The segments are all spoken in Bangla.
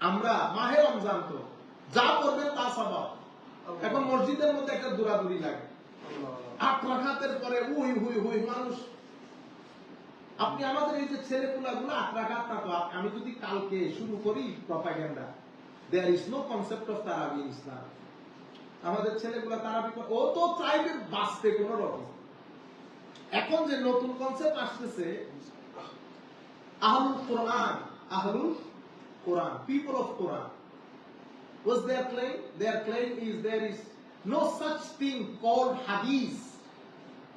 আমরা মাহে রমজান তো যা করবেন তা সওয়াব। এখন মসজিদের মধ্যে একটা দৌড়াদৌড়ি লাগে, 8 রাকাতের পরে উই হুই হুই মানুষ। আপনি আমাদের এই যে ছেলেগুলো 8 রাকাত না তো, আমি যদি কালকে শুরু করি propaganda, there is no concept of tarawih in Islam. আমাদের ছেলেগুলো তারাবি ও তো চাইবে বাঁচতে কোন রকম। এখন যে নতুন কনসেপ্ট আসতেছে Ahlul Quran, Ahlul Quran, people of Quran, what's their claim? Their claim is there is no such thing called hadith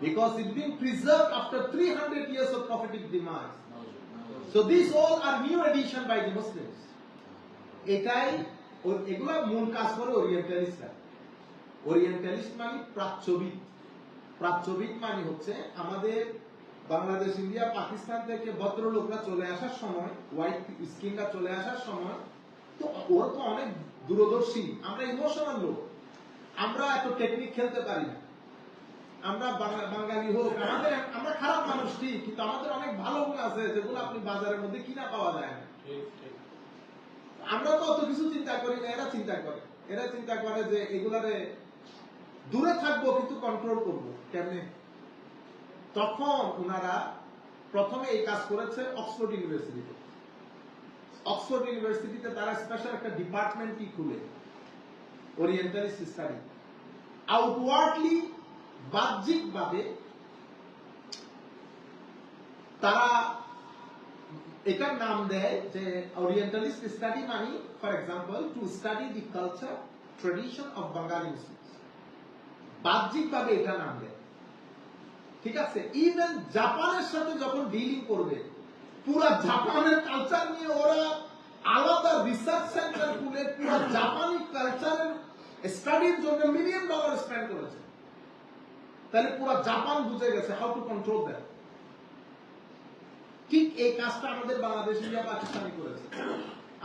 because it's been preserved after 300 years of prophetic demise. So these all are new addition by the Muslims. এটাই এগুলা মূল কাজ করে ওরিয়েন্টালিস্টরা। ওরিয়েন্টালিস্ট মানে প্রাচ্যবিদ। প্রাচ্যবিদ মানে হচ্ছে আমাদের বাংলাদেশ, ইন্ডিয়া, পাকিস্তান থেকে ভদ্রলোকরা চলে আসার সময়, হোয়াইট স্কিনরা চলে আসার সময়, তো ওরা তো অনেক দূরদর্শী। আমরা ইমোশনাল লোক, আমরা এত টেকনিক খেলতে পারি না। আমরা বাঙালি হোক, আমরা খারাপ মানুষ ঠিক, কিন্তু আমাদের অনেক ভালো গুণ আছে যেগুলো আপনি বাজারের মধ্যে কিনা পাওয়া যায় না। আমরা তো অত কিছু চিন্তা করি না, এরা চিন্তা করে। এরা চিন্তা করে যে এগুলারে দূরে থাকবো কিন্তু কন্ট্রোল করবো কেমনে। তখন ওনারা প্রথমে এই কাজ করেছে অক্সফোর্ড ইউনিভার্সিটিতে। অক্সফোর্ড ইউনিভার্সিটিতে তারা স্পেশাল একটা ডিপার্টমেন্টই খুলে, ওরিয়েন্টালিস্ট স্টাডি। আউটওয়ার্ডলি, বাহ্যিকভাবে তারা এটার নাম দেয় যে ওরিয়েন্টালিস্ট স্টাডি মানে, for example, to study the culture tradition of Bangali Muslims. বাহ্যিকভাবে এটা নাম দেয়, ঠিক আছে। ইভেন জাপানের সাথে যখন ডিলিং করবে, পুরো জাপানের কালচার নিয়ে ওরা আলাদা রিসার্চ সেন্টার খুলে পুরো জাপানি কালচারের স্টাডির জন্য $1 মিলিয়ন স্পেন্ড করেছে। তাহলে পুরো জাপান বুঝে গেছে হাউ টু কন্ট্রোল দ্যাট। ঠিক এই কাজটা আমাদের বাংলাদেশ, ইন্ডিয়া, পাকিস্তানি করেছে।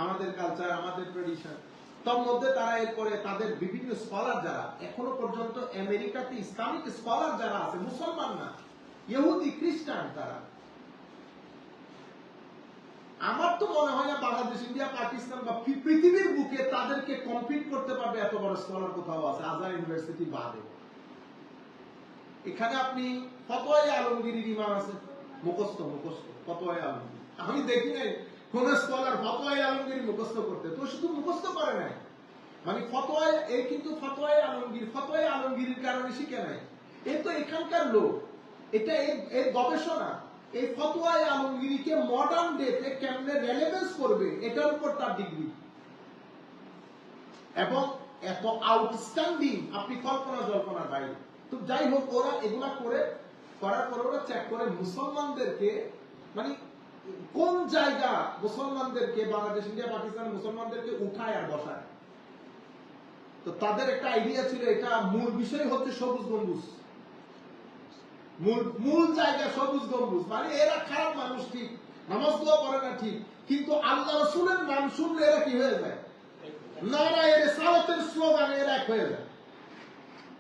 আমাদের কালচার, আমাদের ট্রেডিশন, তার মধ্যে তারা এরপরে তাদের বিভিন্ন স্কলার যারা এখনো পর্যন্ত আমেরিকাতে ইসলামিক স্কলার যারা আছে, মুসলমান না, ইহুদি, খ্রিস্টান, তারা, আমার তো মনে হয় না বাংলাদেশ, ইন্ডিয়া, পাকিস্তান বা পৃথিবীর বুকে তাদেরকে কম্পিট করতে পারবে এত বড় স্কলার কোথাও আছে, আজহার ইউনিভার্সিটি বাদে। এখানে আপনি ফতোয়ায়ে আলমগীরির ইমাম আছে, মুখস্থ ফতোয়ায়ে আলমগীর। আমি দেখি নাই কোন স্কলার ফতোয়ায়ে আলমগীর মুখস্থ করতে, তো শুধু মুখস্থ করে নাই, মানে ফতোয়ায়ে, এই কিন্তু ফতোয়ায়ে আলমগীরের কারণে শিখে নাই। এ তো এখানকার লোক, এটা এর গবেষণা, এই ফতোয়ায়ে আলমগীরকে মডার্ন ডেতে কেমনে রেলেভেন্স করবে, এটার উপর তার ডিগ্রি। এবং এত আউটস্ট্যান্ডিং, আপনি কল্পনা জল্পনার বাইরে। তো যাই হোক, ওরা এগুলা করার পরে ওরা চেক করে মুসলমানদেরকে, মানে কোন জায়গা মুসলমানদেরকে, বাংলাদেশ, ইন্ডিয়া, পাকিস্তান মুসলমানদেরকে উঠায় আর বসায়। তো তাদের একটা আইডিয়া ছিল, এটা মূল বিষয় হচ্ছে সবুজ গম্বুজ, মূল জায়গা সবুজ গম্বুজ। মানে এরা খারাপ মানুষ ঠিক, নামাজ দোয়া করে না ঠিক, কিন্তু আল্লাহ রাসূলের নাম শুনলে এরা কি হয়ে যায়, নারায়ে রিসালাতের স্লোগানে এরা এক হয়ে যায়।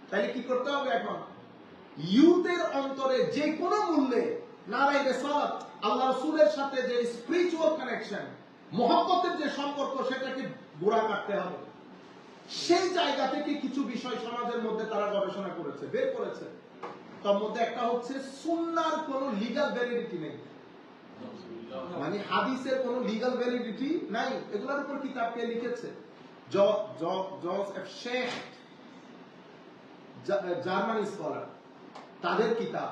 তাহলে কি করতে হবে এখন? ইউথের অন্তরে যে কোনো মূল্যে নারায়ে রিসালাত, আল্লাহ রাসূলের সাথে যে স্পিরিচুয়াল কানেকশন, মহব্বতের যে সম্পর্ক, সেটাকে গোড়া কাটতে হবে। সেই জায়গা থেকে কিছু বিষয় সমাজের মধ্যে তারা গবেষণা করেছে, বের করেছে। তার মধ্যে একটা হচ্ছে সুন্নাহর কোনো লিগ্যাল ভ্যালিডিটি নেই, মানে হাদিসের কোনো লিগ্যাল ভ্যালিডিটি নাই। এগুলোর উপর কিতাব কে লিখেছে? George F Sheikh, German scholar, তাদের কিতাব।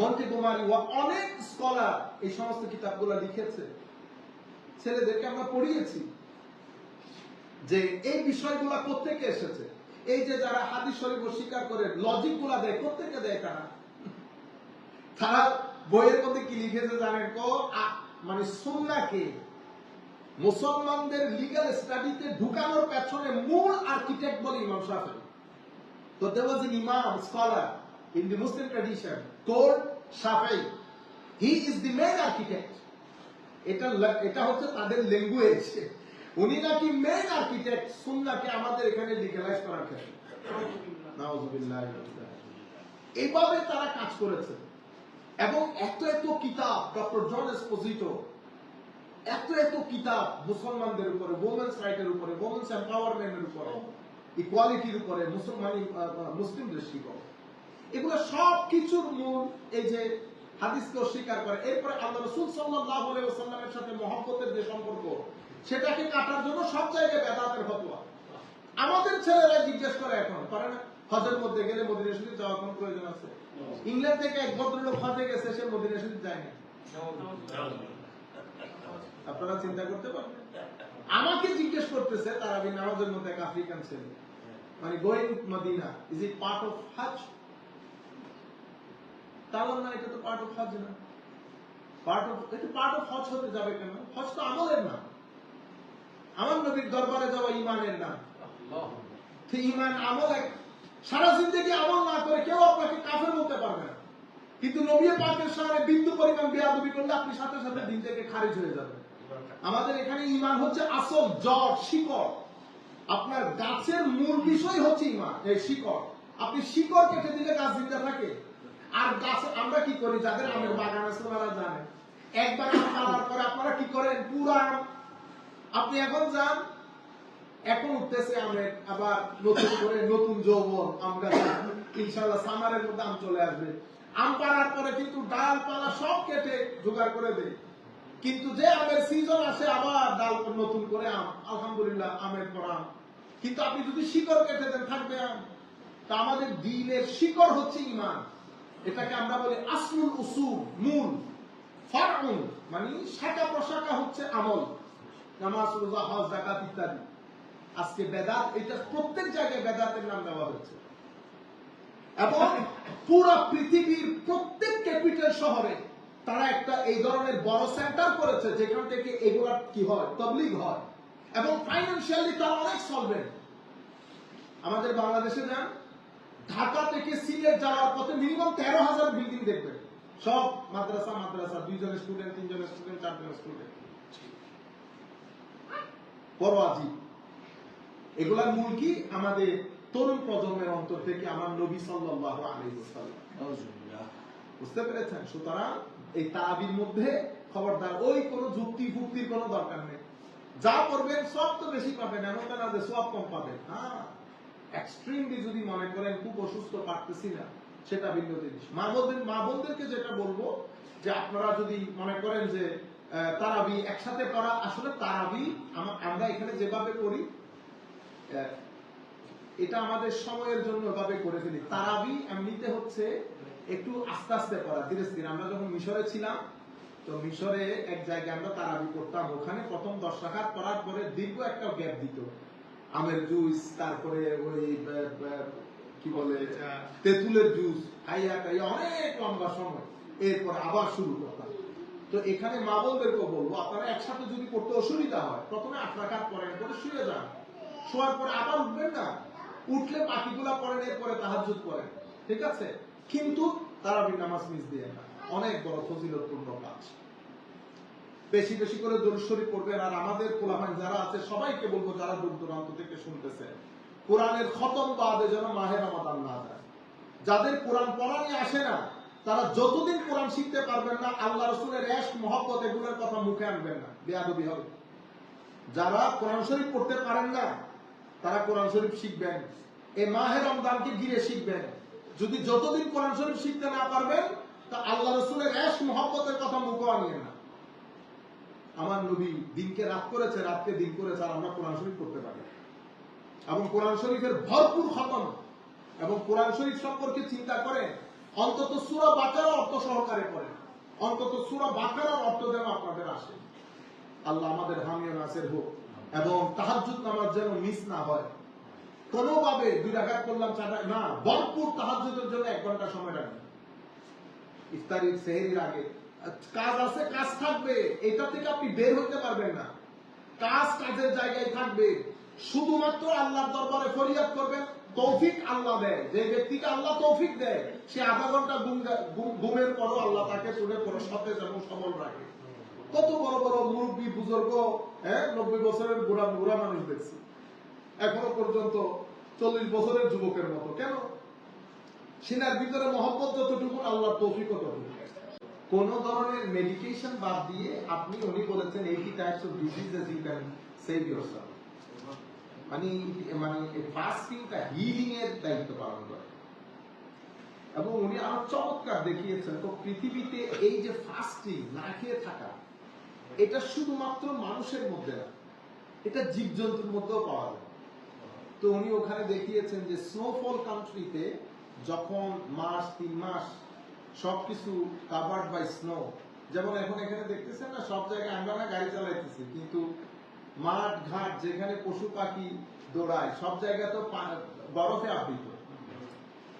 মন্টেগোমারি ওয়া অনেক স্কলার এই সমস্ত কিতাবগুলো লিখেছে। ছেলেদেরকে আমরা পড়িয়েছি যে এই বিষয়গুলো কোত্থেকে এসেছে। এই যে যারা হাদিস শরীফ অস্বীকার করে, লজিক গুলা দেয়, কোত্থেকে দেয় তারা বইয়ের মধ্যে কি লিখেছে জানেন? মানে সুন্নাহকে মুসলমানদের লিগ্যাল স্টাডিতে ঢুকানোর পেছনে মূল আর্কিটেক্ট বলে ইমাম শাফিঈ। তো there was an imam scholar in the Muslim tradition called Shafi'i. He is the main architect. এটা হচ্ছে তাদের ল্যাঙ্গুয়েজ। উনি নাকি মেইন আর্কিটেক্ট সুন্নাহকে আমাদের এখানে লিগ্যালাইজ করার ক্ষেত্রে। নাউযুবিল্লাহ। এইভাবে তারা কাজ করেছে। এবং এত কিতাব, ডক্টর জন এসপোজিটো, এত এত কিতাব মুসলমানদের উপরে, ওমেন্স রাইটের উপরে, ওমেন্স এম্পাওয়ারমেন্টের উপরে, ইকুয়ালিটির উপরে, মুসলিম দৃষ্টিকোণ, এগুলো সব কিছুর মূল এই যে হাদিসকে অস্বীকার করে। এরপরে আল্লাহ রাসূল সাল্লাল্লাহু আলাইহি ওয়াসাল্লামের সাথে মহব্বতের যে সম্পর্ক, সেটাকে কাটার জন্য সব জায়গায় বেদাতের ফতোয়া। আমাদের ছেলেরা জিজ্ঞেস করে এখন, পারে না হজের মধ্যে গেলে মদিনা শরীফ যাওয়ার কোন প্রয়োজন আছে? ইংল্যান্ড থেকে এক ভদ্রলোক হজে গেছে, সে মদিনা শরীফ যায়নি। আপনারা চিন্তা করতে পারেন? আমাকে জিজ্ঞেস করতেছে তারাবি নামাজের মধ্যে এক আফ্রিকান ছেলে, মানে going Medina is it part of Hajj? তাহলে না, এটা তো পার্ট অফ হজ না। এটা পার্ট অফ হজ হতে যাবে কেন? হজ তো আমলের নাম। আমার নবীর দরবারে যাওয়া ইমানের নাম। ইমান আমল এক। সারা জিন্দেগি আমল না করে কেউ আপনাকে কাফের বলতে পারবে না, কিন্তু নবী পাকের সামনে বিন্দু পরিমাণ বেয়াদবি করলে আপনি সাথে সাথে দিন থেকে খারিজ হয়ে যাবেন। আমাদের এখানে ইমান হচ্ছে আসল জড়, শিকড়। আপনার গাছের মূল বিষয় হচ্ছে ইমান, এই শিকড়। আপনি শিকড় কেটে দিলে গাছ জিন্দা থাকে। আর গাছ আমরা কি করি, যাদের আমের বাগান আছে ওনারা জানেন, একবার আম পাড়ার পরে আপনারা কি করেন, পুরা আম আপনি এখন যান, এখন উঠতেছে আমের, আবার নতুন করে নতুন যৌবন আম গাছ, ইনশাআল্লাহ সামারের মধ্যে আম চলে আসবে। আম পাড়ার পরে কিন্তু ডালপালা সব কেটে জোগাড় করে দেয়, কিন্তু যে আমের সিজন আসে আবার ডাল নতুন করে আম, আলহামদুলিল্লাহ আমের পর আম। কিন্তু আপনি যদি শিকড় কেটে দেন থাকবে আম। তা আমাদের দ্বীনের শিকড় হচ্ছে ইমান। এটাকে আমরা বলি আসলুল উসুল, মূল। ফারউন মানে শাখা প্রশাখা হচ্ছে আমল, নামাজ, রোজা, হজ, যাকাত ইত্যাদি। আজকে বেদাত, এটা প্রত্যেক জায়গায় বেদাতের নাম দেওয়া হচ্ছে। এবং পুরো পৃথিবীর প্রত্যেক ক্যাপিটাল শহরে তারা একটা এই ধরনের বড় সেন্টার করেছে, যেখান থেকে এগুলা কি হয়, তাবলীগ হয়। এবং ফাইন্যান্সিয়ালি তারা অনেক সলভেন্ট। আমাদের বাংলাদেশে যান, ঢাকা থেকে সিলেট যাওয়ার পথে মিনিমাম 13,000 বিল্ডিং দেখবেন, সব মাদ্রাসা, 2 জনের স্টুডেন্ট, 3 জনের স্টুডেন্ট, 4 জনের স্টুডেন্ট। বড় আজীব। এগুলার মূল কি? আমাদের তরুণ প্রজন্মের অন্তর থেকে আমার নবী সাল্লাল্লাহু আলাইহি ওয়াসাল্লাম। বুঝতে পেরেছেন? সুতরাং এই তাবির মধ্যে খবরদার ওই কোন যুক্তি ফুক্তির কোনো দরকার নেই। যা করবেন সব তো বেশি পাবেন, এমন না যে সব কম পাবেন। হ্যাঁ, এক্সট্রিমলি যদি মনে করেন খুব অসুস্থ, পারতেছি না, সেটা ভিন্ন জিনিস। মা বোনদেরকে যেটা বলবো, যে আপনারা যদি মনে করেন যে তারাবি একসাথে করা, আসলে তারাবি আমরা এখানে যেভাবে করি, এটা আমাদের সময়ের জন্য ভাবে করে ফেলি। তারাবি এমনিতে হচ্ছে একটু আস্তে আস্তে পড়া, ধীরে ধীরে। আমরা যখন মিশরে ছিলাম, তো মিশরে এক জায়গায় আমরা তারাবি করতাম। ওখানে প্রথম 10 রাকাত পড়ার পরে দীর্ঘ একটা গ্যাপ দিত, আমের জুস, তারপরে ওই কি বলে তেঁতুলের জুস খাইয়া খাইয়া অনেক লম্বা সময়, এরপর আবার শুরু করতাম। তো এখানে মা বোনদেরকেও বলবো, আপনারা একসাথে যদি করতে অসুবিধা হয়, প্রথমে 8 রাকাত পড়েন, পরে শুয়ে যান। শোয়ার পরে আবার উঠবেন না, উঠলে বাকিগুলা পড়েন, এরপরে তাহাজ্জুদ পড়েন, ঠিক আছে? কিন্তু তারাবির নামাজ মিস দিয়ে না, অনেক বড় ফজিলতপূর্ণ কাজ। বেশি বেশি করে দরুদ শরীফ পড়বেন। আর আমাদের পোলাপান যারা আছে সবাইকে বলবো, যারা দূর দূরান্ত থেকে শুনতেছে, কোরআনের খতম বাদে যেন মাহে রমাদান না যায়। যাদের কোরআন পড়া নিয়ে আসে না, তারা যতদিন কোরআন শিখতে পারবেন না, আল্লাহ রাসূলের ইশক, মহব্বত এগুলোর কথা মুখে আনবেন না, বেয়াদবি হবে। যারা কোরআন শরীফ পড়তে পারেন না, তারা কোরআন শরীফ শিখবেন, এই মাহে রমজানকে ঘিরে শিখবেন। যদি যতদিন কোরআন শরীফ শিখতে না পারবেন, তা আল্লাহ রাসূলের ইশক, মহব্বতের কথা মুখে আনিয়ে না। আমার নবী দিনকে রাত করেছে, রাতকে দিন করেছে, আর আমরা কোরআন শরীফ করতে পারি। এবং কোরআন শরীফের ভরপুর খতম, এবং কোরআন শরীফ সম্পর্কে চিন্তা করে অন্তত সূরা বাকারা অর্থ সহকারে পড়েন, অন্তত সূরা বাকারার অর্থ যেন আপনাদের আসে। আল্লাহ আমাদের হামি ও নাসির হোক। এবং তাহাজ্জুদ নামাজ যেন মিস না হয় কোনোভাবে। 2 রাকাত করলাম, 4 রাকাত না, ভরপুর তাহাজ্জুদের জন্য 1 ঘন্টা সময় রাখবেন। ইফতারির, সেহরির আগে কাজ আছে, কাজ থাকবে, এটা থেকে আপনি বের হতে পারবেন না। কাজ কাজের জায়গায় থাকবে। শুধুমাত্র আল্লাহর দরবারে ফরিয়াদ করবেন, তৌফিক আল্লাহ দেয়। যে ব্যক্তিকে আল্লাহ তৌফিক দেয়, সে আধা ঘন্টা ঘুমের পরও আল্লাহ তাকে শুনে পরে সতেজ এবং সবল রাখে। কত বড় বড় মুরব্বী বুজুর্গ, 90 বছরের বুড়া মানুষ দেখছি, এখনো পর্যন্ত 40 বছরের যুবকের মতো। কেন? সিনার ভিতরে মহব্বত যতটুকু, আল্লাহর তৌফিক ততটুকু। কোন ধরনের মেডিকেশন বাদ দিয়ে আপনি উনি বলেছেন 80 types of diseases you can save yourself. মানে ফাস্টিংটা হিলিং এর দায়িত্ব পালন করে। এবং উনি আরো চমৎকার দেখিয়েছেন তো পৃথিবীতে এই যে ফাস্টিং না খেয়ে থাকা, এটা শুধুমাত্র মানুষের মধ্যে না, এটা জীবজন্তুর মধ্যেও পাওয়া যায়। তো উনি ওখানে দেখিয়েছেন যে স্নোফল কান্ট্রিতে যখন মাস 3 মাস সবকিছু কাভার্ড বাই স্নো, যেমন এখন এখানে দেখতেছেন না সব জায়গায় আমরা না গাড়ি চালাইতেছি, কিন্তু মাঠ ঘাট যেখানে পশু পাখি দৌড়ায় সব জায়গা তো বরফে আবৃত।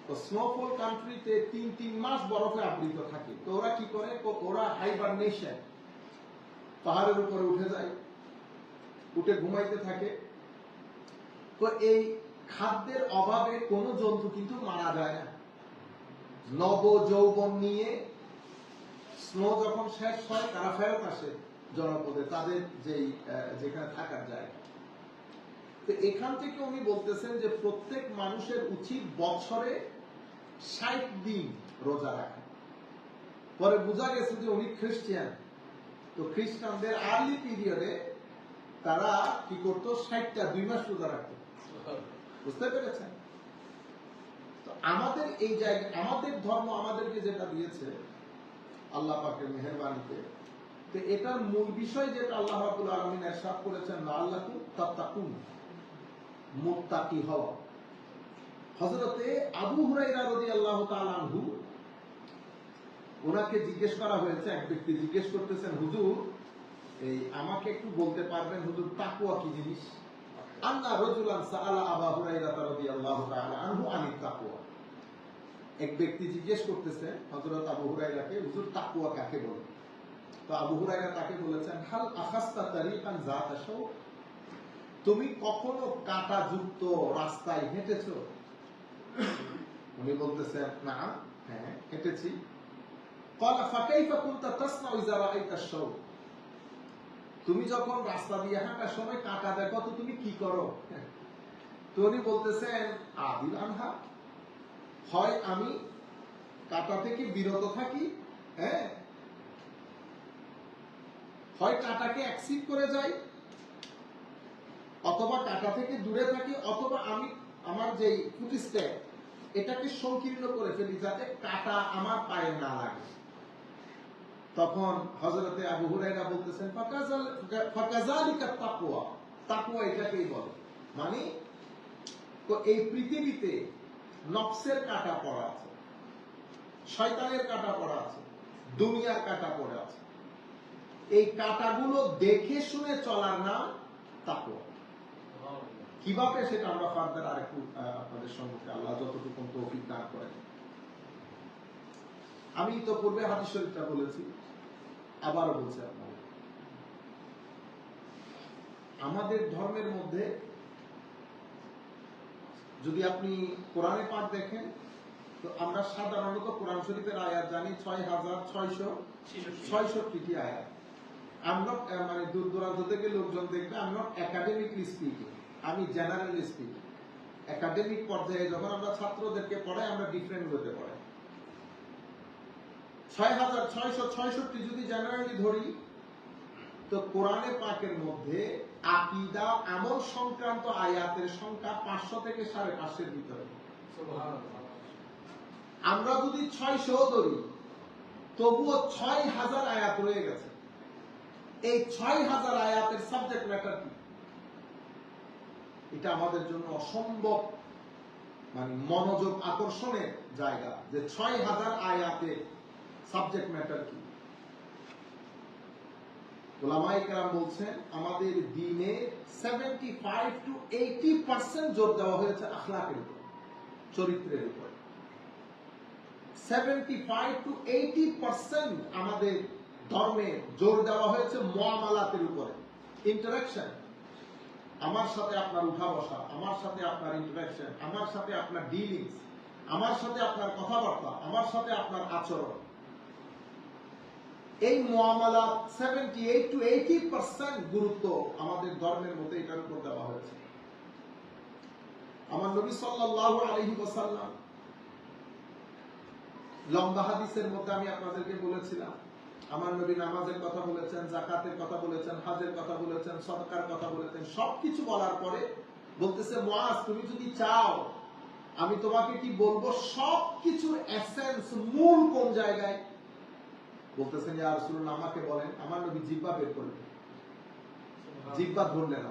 তো স্নোফল কান্ট্রিতে 3 মাস বরফে আবৃত থাকে। তো ওরা কি করে, ওরা হাইবারনেশন, পাহাড়ের উপরে উঠে যায়, উঠে ঘুমাইতে থাকে। তো এই খাদ্যের অভাবে কোনো জন্তু কিন্তু মারা যায় না। নব যৌবন নিয়ে স্নো যখন শেষ হয় তারা ফেরত আসে জনপদে, তাদের যেখানে থাকার জায়গা। তো এখান থেকে উনি বলতেছেন যে প্রত্যেক মানুষের উচিত বছরে 60 দিন রোজা রাখা। পরে বোঝা গেছে যে উনি খ্রিস্টান, তো খ্রিস্টানদের আর্লি পিরিয়ডে তারা কি করতো, 60টা 2 মাস রোজা রাখতো। বুঝতে পেরেছেন? তো আমাদের এই জায়গায় আমাদের ধর্ম আমাদেরকে যেটা দিয়েছে আল্লাহ পাকের মেহেরবানিতে, তো এটার মূল বিষয় যেটা আল্লাহ রাব্বুল আলামিন ইরশাদ করেছেন, লাআল্লাকুম তাত্তাকুন, মুত্তাকি হওয়া। হযরতে আবু হুরায়রা রাদিয়াল্লাহু তাআলা আনহু, ওনাকে জিজ্ঞেস করা হয়েছে, এক ব্যক্তি জিজ্ঞেস করতেছেন, হুজুর এই আমাকে একটু বলতে পারবেন হুজুর তাকওয়া কি জিনিস? আন্না রাজুলান সাআলা আবু হুরায়রা রাদিয়াল্লাহু তাআলা আনহু আনিত তাকওয়া। এক ব্যক্তি জিজ্ঞেস করতেছে হযরত আবু হুরায়রাকে, হুজুর তাকওয়া কাকে বলে? তো আবু হুরায়রা তাকে বলেছেন, হাল আখাস্তা তারিকান যাতা শাওক, তুমি কখনো কাঁটাযুক্ত রাস্তায় হেঁটেছো? উনি বলতেছেন, না, হ্যাঁ হেঁটেছি। ক্বালা ফাকাইফা কুনতা তাসনাউ ইযা রাআইতা শাওক, তুমি যখন রাস্তা দিয়ে হাঁটার সময় কাঁটা দেখো তো তুমি কি করো? তো উনি বলতেছেন, আদিল আনহা, হয় আমি কাঁটা থেকে বিরত থাকি, হ্যাঁ, হয় কাঁটাকে অ্যাকসিড করে যাই, অথবা কাঁটা থেকে দূরে থাকি, অথবা আমি আমার যে ফুটস্টেপ এটাকে সংকীর্ণ করে ফেলি যাতে কাঁটা আমার পায়ে না লাগে। তখন হযরতে আবু হুরায়রা বলতেছেন, ফাকাযালিকা তাকওয়া, তাকওয়া এটাকেই বলে। মানে তো এই পৃথিবীতে নফসের কাঁটা পড়া আছে, শয়তানের কাঁটা পড়া আছে, দুনিয়ার কাঁটা পড়া আছে। এই কাঁটাগুলো দেখে শুনে চলার নাম তাকওয়া। কিভাবে সেটা আমরা ফার্দার আরেকটু আপনাদের সম্মুখে আল্লাহ যতটুকু তৌফিক দান করেন। আমি তো পূর্বে হাদিস শরীফটা বলেছি, আবারও বলছি আপনাদের, আমাদের ধর্মের মধ্যে যদি আপনি কোরআনে পাক দেখেন, তো আমরা সাধারণত কোরআন শরীফের আয়াত জানি 6666টি আয়াত। আমরা মানে দূর দূরান্ত থেকে লোকজন দেখবে, আমি নট একাডেমিকলি স্পিকিং, আমি জেনারেলি স্পিকিং। একাডেমিক পর্যায়ে যখন আমরা ছাত্রদেরকে পড়াই, আমরা ডিফারেন্ট হতে পড়াই। 6666 যদি জেনারেলি ধরি, তো কোরআনে পাকের মধ্যে আকীদা আমল সংক্রান্ত আয়াতের সংখ্যা 500 থেকে 550 এর ভিতরে। আমরা যদি 600 ধরি, তবুও 6000 আয়াত রয়ে গেছে। এই 6000 আয়াতের সাবজেক্ট ম্যাটার কি? এটা আমাদের জন্য অসম্ভব মানে মনোযোগ আকর্ষণের জায়গা, যে 6000 আয়াতের সাবজেক্ট ম্যাটার কি। উলামায়ে কেরাম বলছেন, আমাদের দ্বীনে 75 to 80% জোর দেওয়া হয়েছে আখলাকের উপর, চরিত্রের উপর। 75 to 80% আমাদের ধর্মে জোর দেওয়া হয়েছে মুআমালাতের উপরে, ইন্টারঅ্যাকশন। আমার সাথে আপনার উঠা বসা, আমার সাথে আপনার ইন্টারঅ্যাকশন, আমার সাথে আপনার ডিলিংস, আমার সাথে আপনার কথাবার্তা, আমার সাথে আপনার আচরণ। এই মুআমালাত 78 to 80% গুরুত্ব আমাদের ধর্মের মধ্যে এটার উপর দেওয়া হয়েছে। আমার নবী সাল্লাল্লাহু আলাইহি ওয়াসাল্লাম লম্বা হাদিসের মধ্যে আমি আপনাদেরকে বলেছিলাম, আমার নবী নামাজের কথা বলেছেন, যাকাতের কথা বলেছেন, হজের কথা বলেছেন, সদকার কথা বলেছেন। সবকিছু বলার পরে বলতেছে, মুআজ তুমি যদি চাও আমি তোমাকে কি বলবো সবকিছুর এসেন্স, মূল কোন জায়গায়? বলতেছেন, ইয়া রাসূলুল্লাহ আমাকে বলেন। আমার নবী জিহ্বা বের করলেন, জিহ্বা ধরলেন,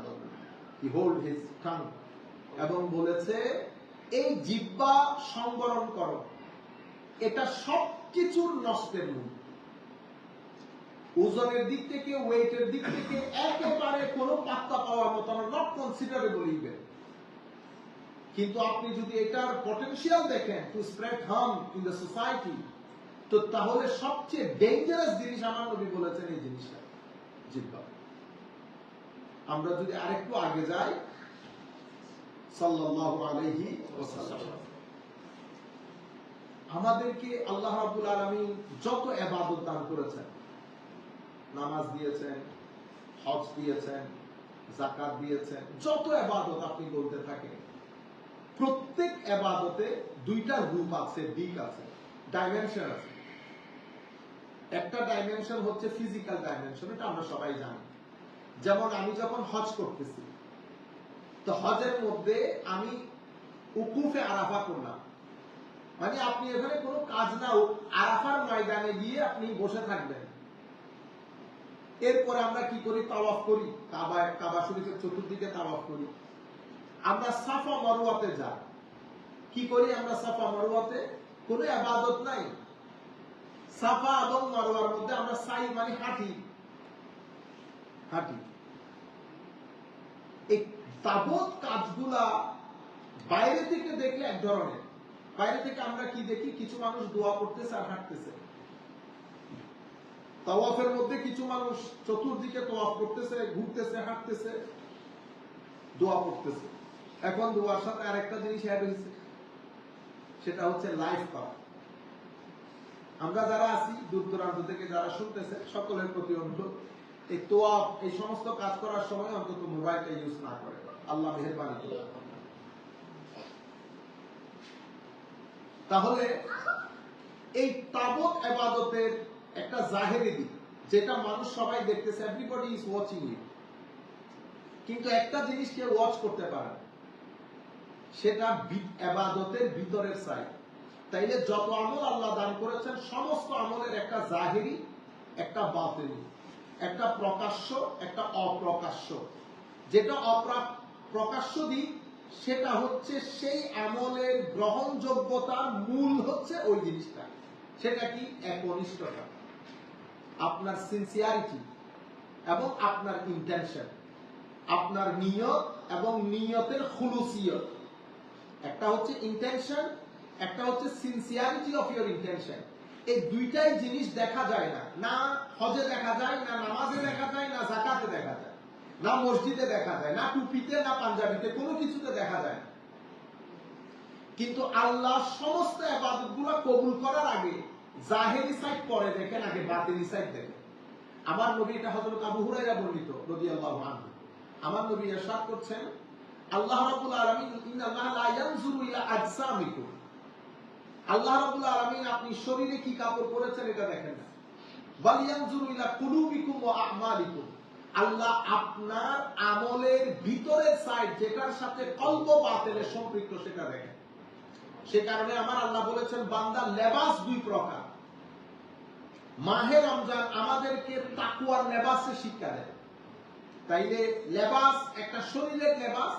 হি হোল্ড হিজ টাং, এবং বলেছে এই জিহ্বা সংবরণ করো, এটা সবকিছুর নষ্টের মূল। ওজনের দিক থেকে, ওয়েটের দিক থেকে একেবারে কোনো পাত্তা পাওয়ার মতো না, নট কনসিডারেবল ইভেন। কিন্তু আপনি যদি এটার পটেনশিয়াল দেখেন to spread harm in the society, তো তাহলে সবচেয়ে ডেঞ্জারাস জিনিস আমার নবী বলেছেন এই জিনিসটা, জিহ্বা। আমরা যদি আরেকটু আগে যাই, সাল্লাল্লাহু আলাইহি ওয়াসাল্লাম, আমাদেরকে আল্লাহ রাব্বুল আলামিন যত ইবাদত দান করেছেন, নামাজ দিয়েছেন, হজ দিয়েছেন, যাকাত দিয়েছেন, যত ইবাদত আপনি বলতে থাকেন, প্রত্যেক ইবাদতে দুইটা রূপ আছে, দিক আছে, ডাইমেনশন আছে। একটা ডাইমেনশন হচ্ছে ফিজিক্যাল ডাইমেনশন, এটা আমরা সবাই জানি। যেমন আমি যখন হজ করতেছি, তো হজের মধ্যে আমি উকুফে আরাফা করলাম, মানে আপনি এখানে কোনো কাজ না, আরাফার ময়দানে গিয়ে আপনি বসে থাকবেন। এরপরে আমরা কি করি? তাওয়াফ করি, কাবা শরীফের চতুর্দিকে তাওয়াফ করি। আমরা সাফা মারওয়াতে যাই, কি করি আমরা সাফা মারওয়াতে? কোনো ইবাদত নাই, সাফা এবং মারওয়ার মধ্যে আমরা সাই মানে হাঁটি। এই তাবৎ কাজগুলা বাইরে থেকে দেখলে এক ধরনের, বাইরে থেকে আমরা কি দেখি? কিছু মানুষ দোয়া করতেছে আর হাঁটতেছে। তাওয়াফের মধ্যে কিছু মানুষ চতুর্দিকে তাওয়াফ করতেছে, ঘুরতেছে, হাঁটতেছে, দোয়া করতেছে। এখন দোয়ার সাথে আরেকটা জিনিস অ্যাড হয়েছে, সেটা হচ্ছে লাইভ করা। আমরা যারা আছি দূর দূরান্ত থেকে যারা শুনতেছে, সকলের প্রতি অনুরোধ, এই তোয়াফ, এই সমস্ত কাজ করার সময় অন্তত মোবাইলটা ইউজ না করে, আল্লাহ মেহেরবানি করে। তাহলে এই তাবৎ ইবাদতের একটা জাহেরি দিক, যেটা মানুষ সবাই দেখতেছে, এভরিবডি ইজ ওয়াচিং ইট, কিন্তু একটা জিনিস কেউ ওয়াচ করতে পারে, সেটা ইবাদতের ভিতরের সাইড। তাইলে যত আমল আল্লাহ দান করেছেন, সমস্ত আমলের একটা জাহেরি, একটা বাতিনি, একটা প্রকাশ্য, একটা অপ্রকাশ্য। যেটা প্রকাশ্য দিক, সেটা হচ্ছে সেই আমলের গ্রহণযোগ্যতার মূল হচ্ছে ওই জিনিসটা। সেটা কি? একনিষ্ঠতা, আপনার সিনসিয়ারিটি এবং আপনার ইন্টেনশন, আপনার নিয়ত এবং নিয়তের খুলুসিয়ত। একটা হচ্ছে ইন্টেনশন, একটা হচ্ছে সিনসিয়ারিটি অফ ইওর ইন্টেনশন। এই দুইটাই জিনিস দেখা যায় না, না হজে দেখা যায়, না নামাজে দেখা যায়, না যাকাতে দেখা যায়, না মসজিদে দেখা যায়, না টুপিতে, না পাঞ্জাবিতে, কোনো কিছুতে দেখা যায় না। কিন্তু আল্লাহ সমস্ত ইবাদতগুলো কবুল করার আগে জাহেরি সাইড পরে দেখেন, আগে বাতিনি সাইড দেখেন। আমার নবী, এটা হযরত আবু হুরায়রা বর্ণিত রাদিয়াল্লাহু আনহু, আমার নবী ইরশাদ করছেন, আল্লাহ রাব্বুল আলামিন, ইন্নাল্লাহা লা ইয়ানজুরু ইলা আজসামিকুম, আল্লাহ রাব্বুল আলামিন আপনি শরীরে কি কাপড় পরেছেন এটা দেখেন না, বাল ইয়ানজুরু ইলা কুলুবিকুম ওয়া আমালিকুম, আল্লাহ আপনার আমলের ভিতরের সাইড, যেটার সাথে কলব বাতিলের সম্পৃক্ত, সেটা দেখেন। সে কারণে আমার আল্লাহ বলেছেন, বান্দা লেবাস দুই প্রকার। মাহে রমজান আমাদেরকে তাকওয়ার লেবাসের শিক্ষা দেয়। তাইলে লেবাস, একটা শরীরের লেবাস,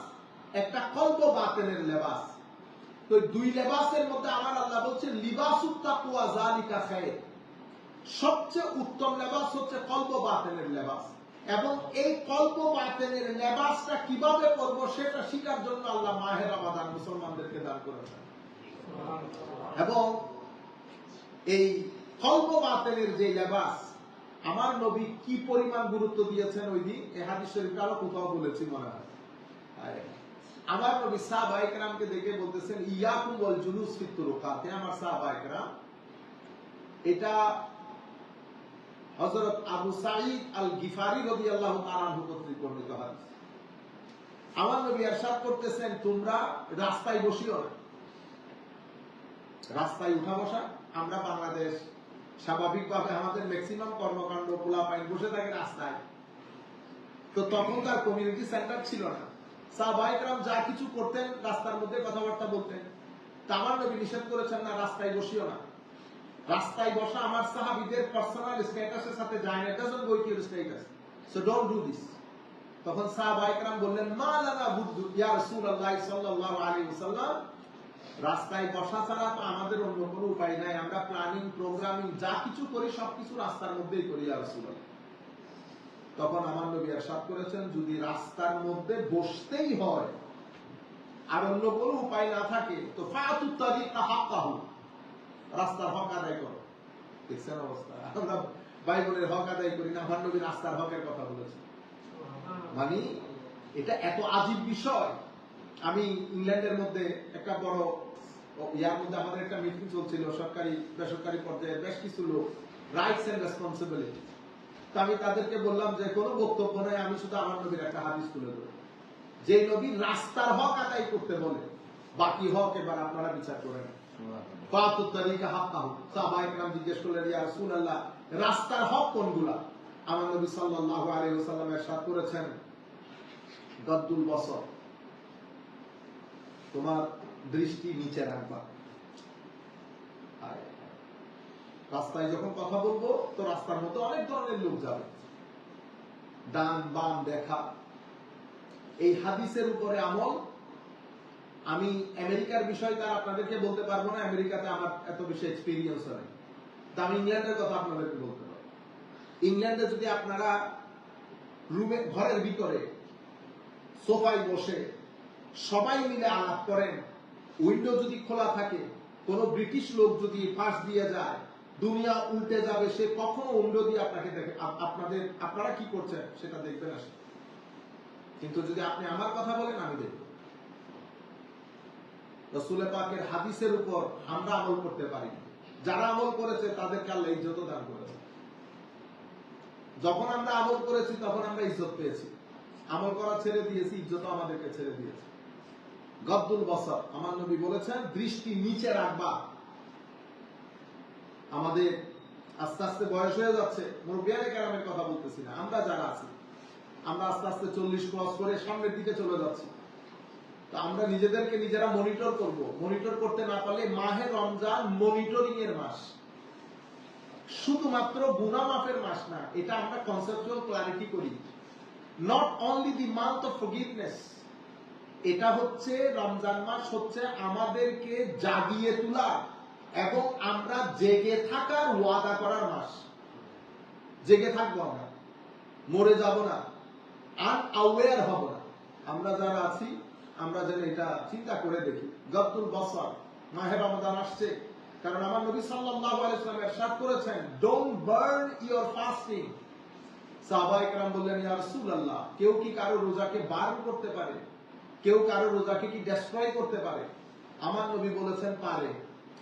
একটা কলব বাতিলের লেবাস। তো দুই লেবাসের মধ্যে আমার আল্লাহ বলছেন, লিবাসুত তাকওয়া যালিকা খায়র, সবচেয়ে উত্তম লেবাস হচ্ছে কলব বাতিলের লেবাস। এবং এই কলব বাতিলের লেবাসটা কিভাবে করব, সেটা শিখার জন্য আল্লাহ মাহে রমাদান মুসলমানদেরকে দান করেছেন। এবং এই কলব বাতিলের যে লেবাস, আমার নবী কি পরিমাণ গুরুত্ব দিয়েছেন ওই দিন, এই হাদিস শরীফটা আরো কোথাও বলেছি মনে হয়। আমার নবী সাহাবায়ে কেরামকে দেখে বলতেছেন, ইয়াকুম ওয়াল জুলুস ফিত তুরুকাত, আমার সাহাবায়ে কেরাম। এটা হযরত আবু সাঈদ আল গিফারি রাদিয়াল্লাহু তাআলা আনহু কর্তৃক বর্ণিত হাদিস। আমার নবী ইরশাদ করতেছেন, তোমরা রাস্তায় বসিও না। রাস্তায় উঠা বসা আমরা বাংলাদেশ স্বাভাবিকভাবে আমাদের ম্যাক্সিমাম কর্মকাণ্ড পোলাপাইন বসে থাকে রাস্তায়। তো তখনকার কমিউনিটি সেন্টার ছিল না। সাহাবায়ে কেরাম যা কিছু করতেন রাস্তার মধ্যে কথাবার্তা বলতেন। আমার নবী নিষেধ করেছেন না রাস্তায় বসিও না। রাস্তায় বসা আমার সাহাবীদের পার্সোনাল স্ট্যাটাসের সাথে যায় না। It doesn't go with your status, so don't do this. তখন সাহাবায়ে কেরাম বললেন, মা লানা বুদ্দু ইয়া রাসূলুল্লাহ সাল্লাল্লাহু আলাইহি ওয়াসাল্লাম, রাস্তায় বসা ছাড়া তো আমাদের অন্য কোনো উপায় নাই। আমরা প্ল্যানিং প্রোগ্রামিং যা কিছু করি সবকিছু রাস্তার মধ্যেই করি ইয়া রাসূলুল্লাহ। তখন আমার নবী ইরশাদ করেছেন, যদি রাস্তার মধ্যে বসতেই হয় আর অন্য কোনো উপায় না থাকে তো ফাতুত তারিকা হাক্কাহু, রাস্তার হক আদায় করো। দেখছেন অবস্থা, আমরা ভাই বোনের হক আদায় করি না। আমার নবী রাস্তার হকের কথা বলেছেন। মানে এটা এত আজীব বিষয়। আমি ইংল্যান্ডের মধ্যে একটা বড় ইয়ার মধ্যে আমাদের একটা মিটিং চলছিল, সরকারি বেসরকারি পর্যায়ে বেশ কিছু লোক, রাইটস এন্ড রেসপন্সিবিলিটি। তো আমি তাদেরকে বললাম যে কোনো বক্তব্য নয়, আমি শুধু আমার নবীর একটা হাদিস তুলে ধরব, যে নবী রাস্তার হক আদায় করতে বলে, বাকি হক এবার আপনারা বিচার করেন। ফাতুত তারিকা হাক্কাহু, সাহাবায়ে কেরাম জিজ্ঞেস করলেন, ইয়া রাসূলুল্লাহ রাস্তার হক কোনগুলা? আমার নবী সাল্লাল্লাহু আলাইহি ওয়াসাল্লাম ইরশাদ করেছেন, গাদ্দুল বসর, তোমার দৃষ্টি নিচে রাখবা। রাস্তায় যখন কথা বলবো তো রাস্তার মধ্যে অনেক ধরনের লোক যাবে, ডান বাম দেখা। এই হাদিসের উপরে আমল, আমি আমেরিকার বিষয় তার আপনাদেরকে বলতে পারবো না, আমেরিকাতে আমার এত বেশি এক্সপিরিয়েন্স নেই। তা আমি ইংল্যান্ডের কথা আপনাদেরকে বলতে পারবো। ইংল্যান্ডে যদি আপনারা রুমে ঘরের ভিতরে সোফায় বসে সবাই মিলে আলাপ করেন, উইন্ডো যদি খোলা থাকে, কোন ব্রিটিশ লোক যদি পাশ দিয়ে যায়, দুনিয়া উল্টে যাবে, সে কখনো উইন্ডো দিয়ে আপনাকে দেখে আপনারা কি করছেন সেটা দেখবে না। কিন্তু যদি আপনি আমার কথা বলেন, আমি দেখব। রাসূল পাকের হাদিসের উপর আমরা আমল করতে পারি, যারা আমল করেছে তাদেরকে আল্লাহ ইজ্জত দান করেছে। যখন আমরা আমল করেছি তখন আমরা ইজ্জত পেয়েছি, আমল করা ছেড়ে দিয়েছি, ইজ্জত আমাদেরকে ছেড়ে দিয়েছে। গাদ্দুল বসর, আমার নবী বলেছেন দৃষ্টি নিচে রাখবা। আমাদের আস্তে আস্তে বয়স হয়ে যাচ্ছে, মুরব্বিয়ানে কেরামের কথা বলতেছি না, আমরা যারা আছি আমরা আস্তে আস্তে 40 ক্রস করে সামনের দিকে চলে যাচ্ছি। তো আমরা নিজেদেরকে নিজেরা মনিটর করব। মনিটর করতে না পারলে মাহে রমজান মনিটরিং এর মাস, শুধুমাত্র গুনাহ মাফের মাস না, এটা আমরা কনসেপচুয়াল ক্লারিটি করি। Not only the month of forgiveness, এটা হচ্ছে রমজান মাস হচ্ছে আমাদেরকে জাগিয়ে তোলা এবং আমরা জেগে থাকার ওয়াদা করার মাস। জেগে থাকবো, আমরা মরে যাব না, আনঅ্যাওয়্যার হব না। আমরা যারা আছি আমরা যেন এটা চিন্তা করে দেখি। গাদ্দুল বসর, মাহে রমজান আসছে, কারণ আমার নবী সাল্লাল্লাহু আলাইহি ওয়াসাল্লাম ইরশাদ করেছেন, ডোন্ট বার্ন ইওর ফাস্টিং। সাহাবায়ে কেরাম বললেন, ইয়া রাসূলুল্লাহ কেউ কি কারো রোজাকে বার্ন করতে পারে? কেউ কারো রোজাকে কি ডেস্ট্রয় করতে পারে? আমার নবী বলেছেন পারে।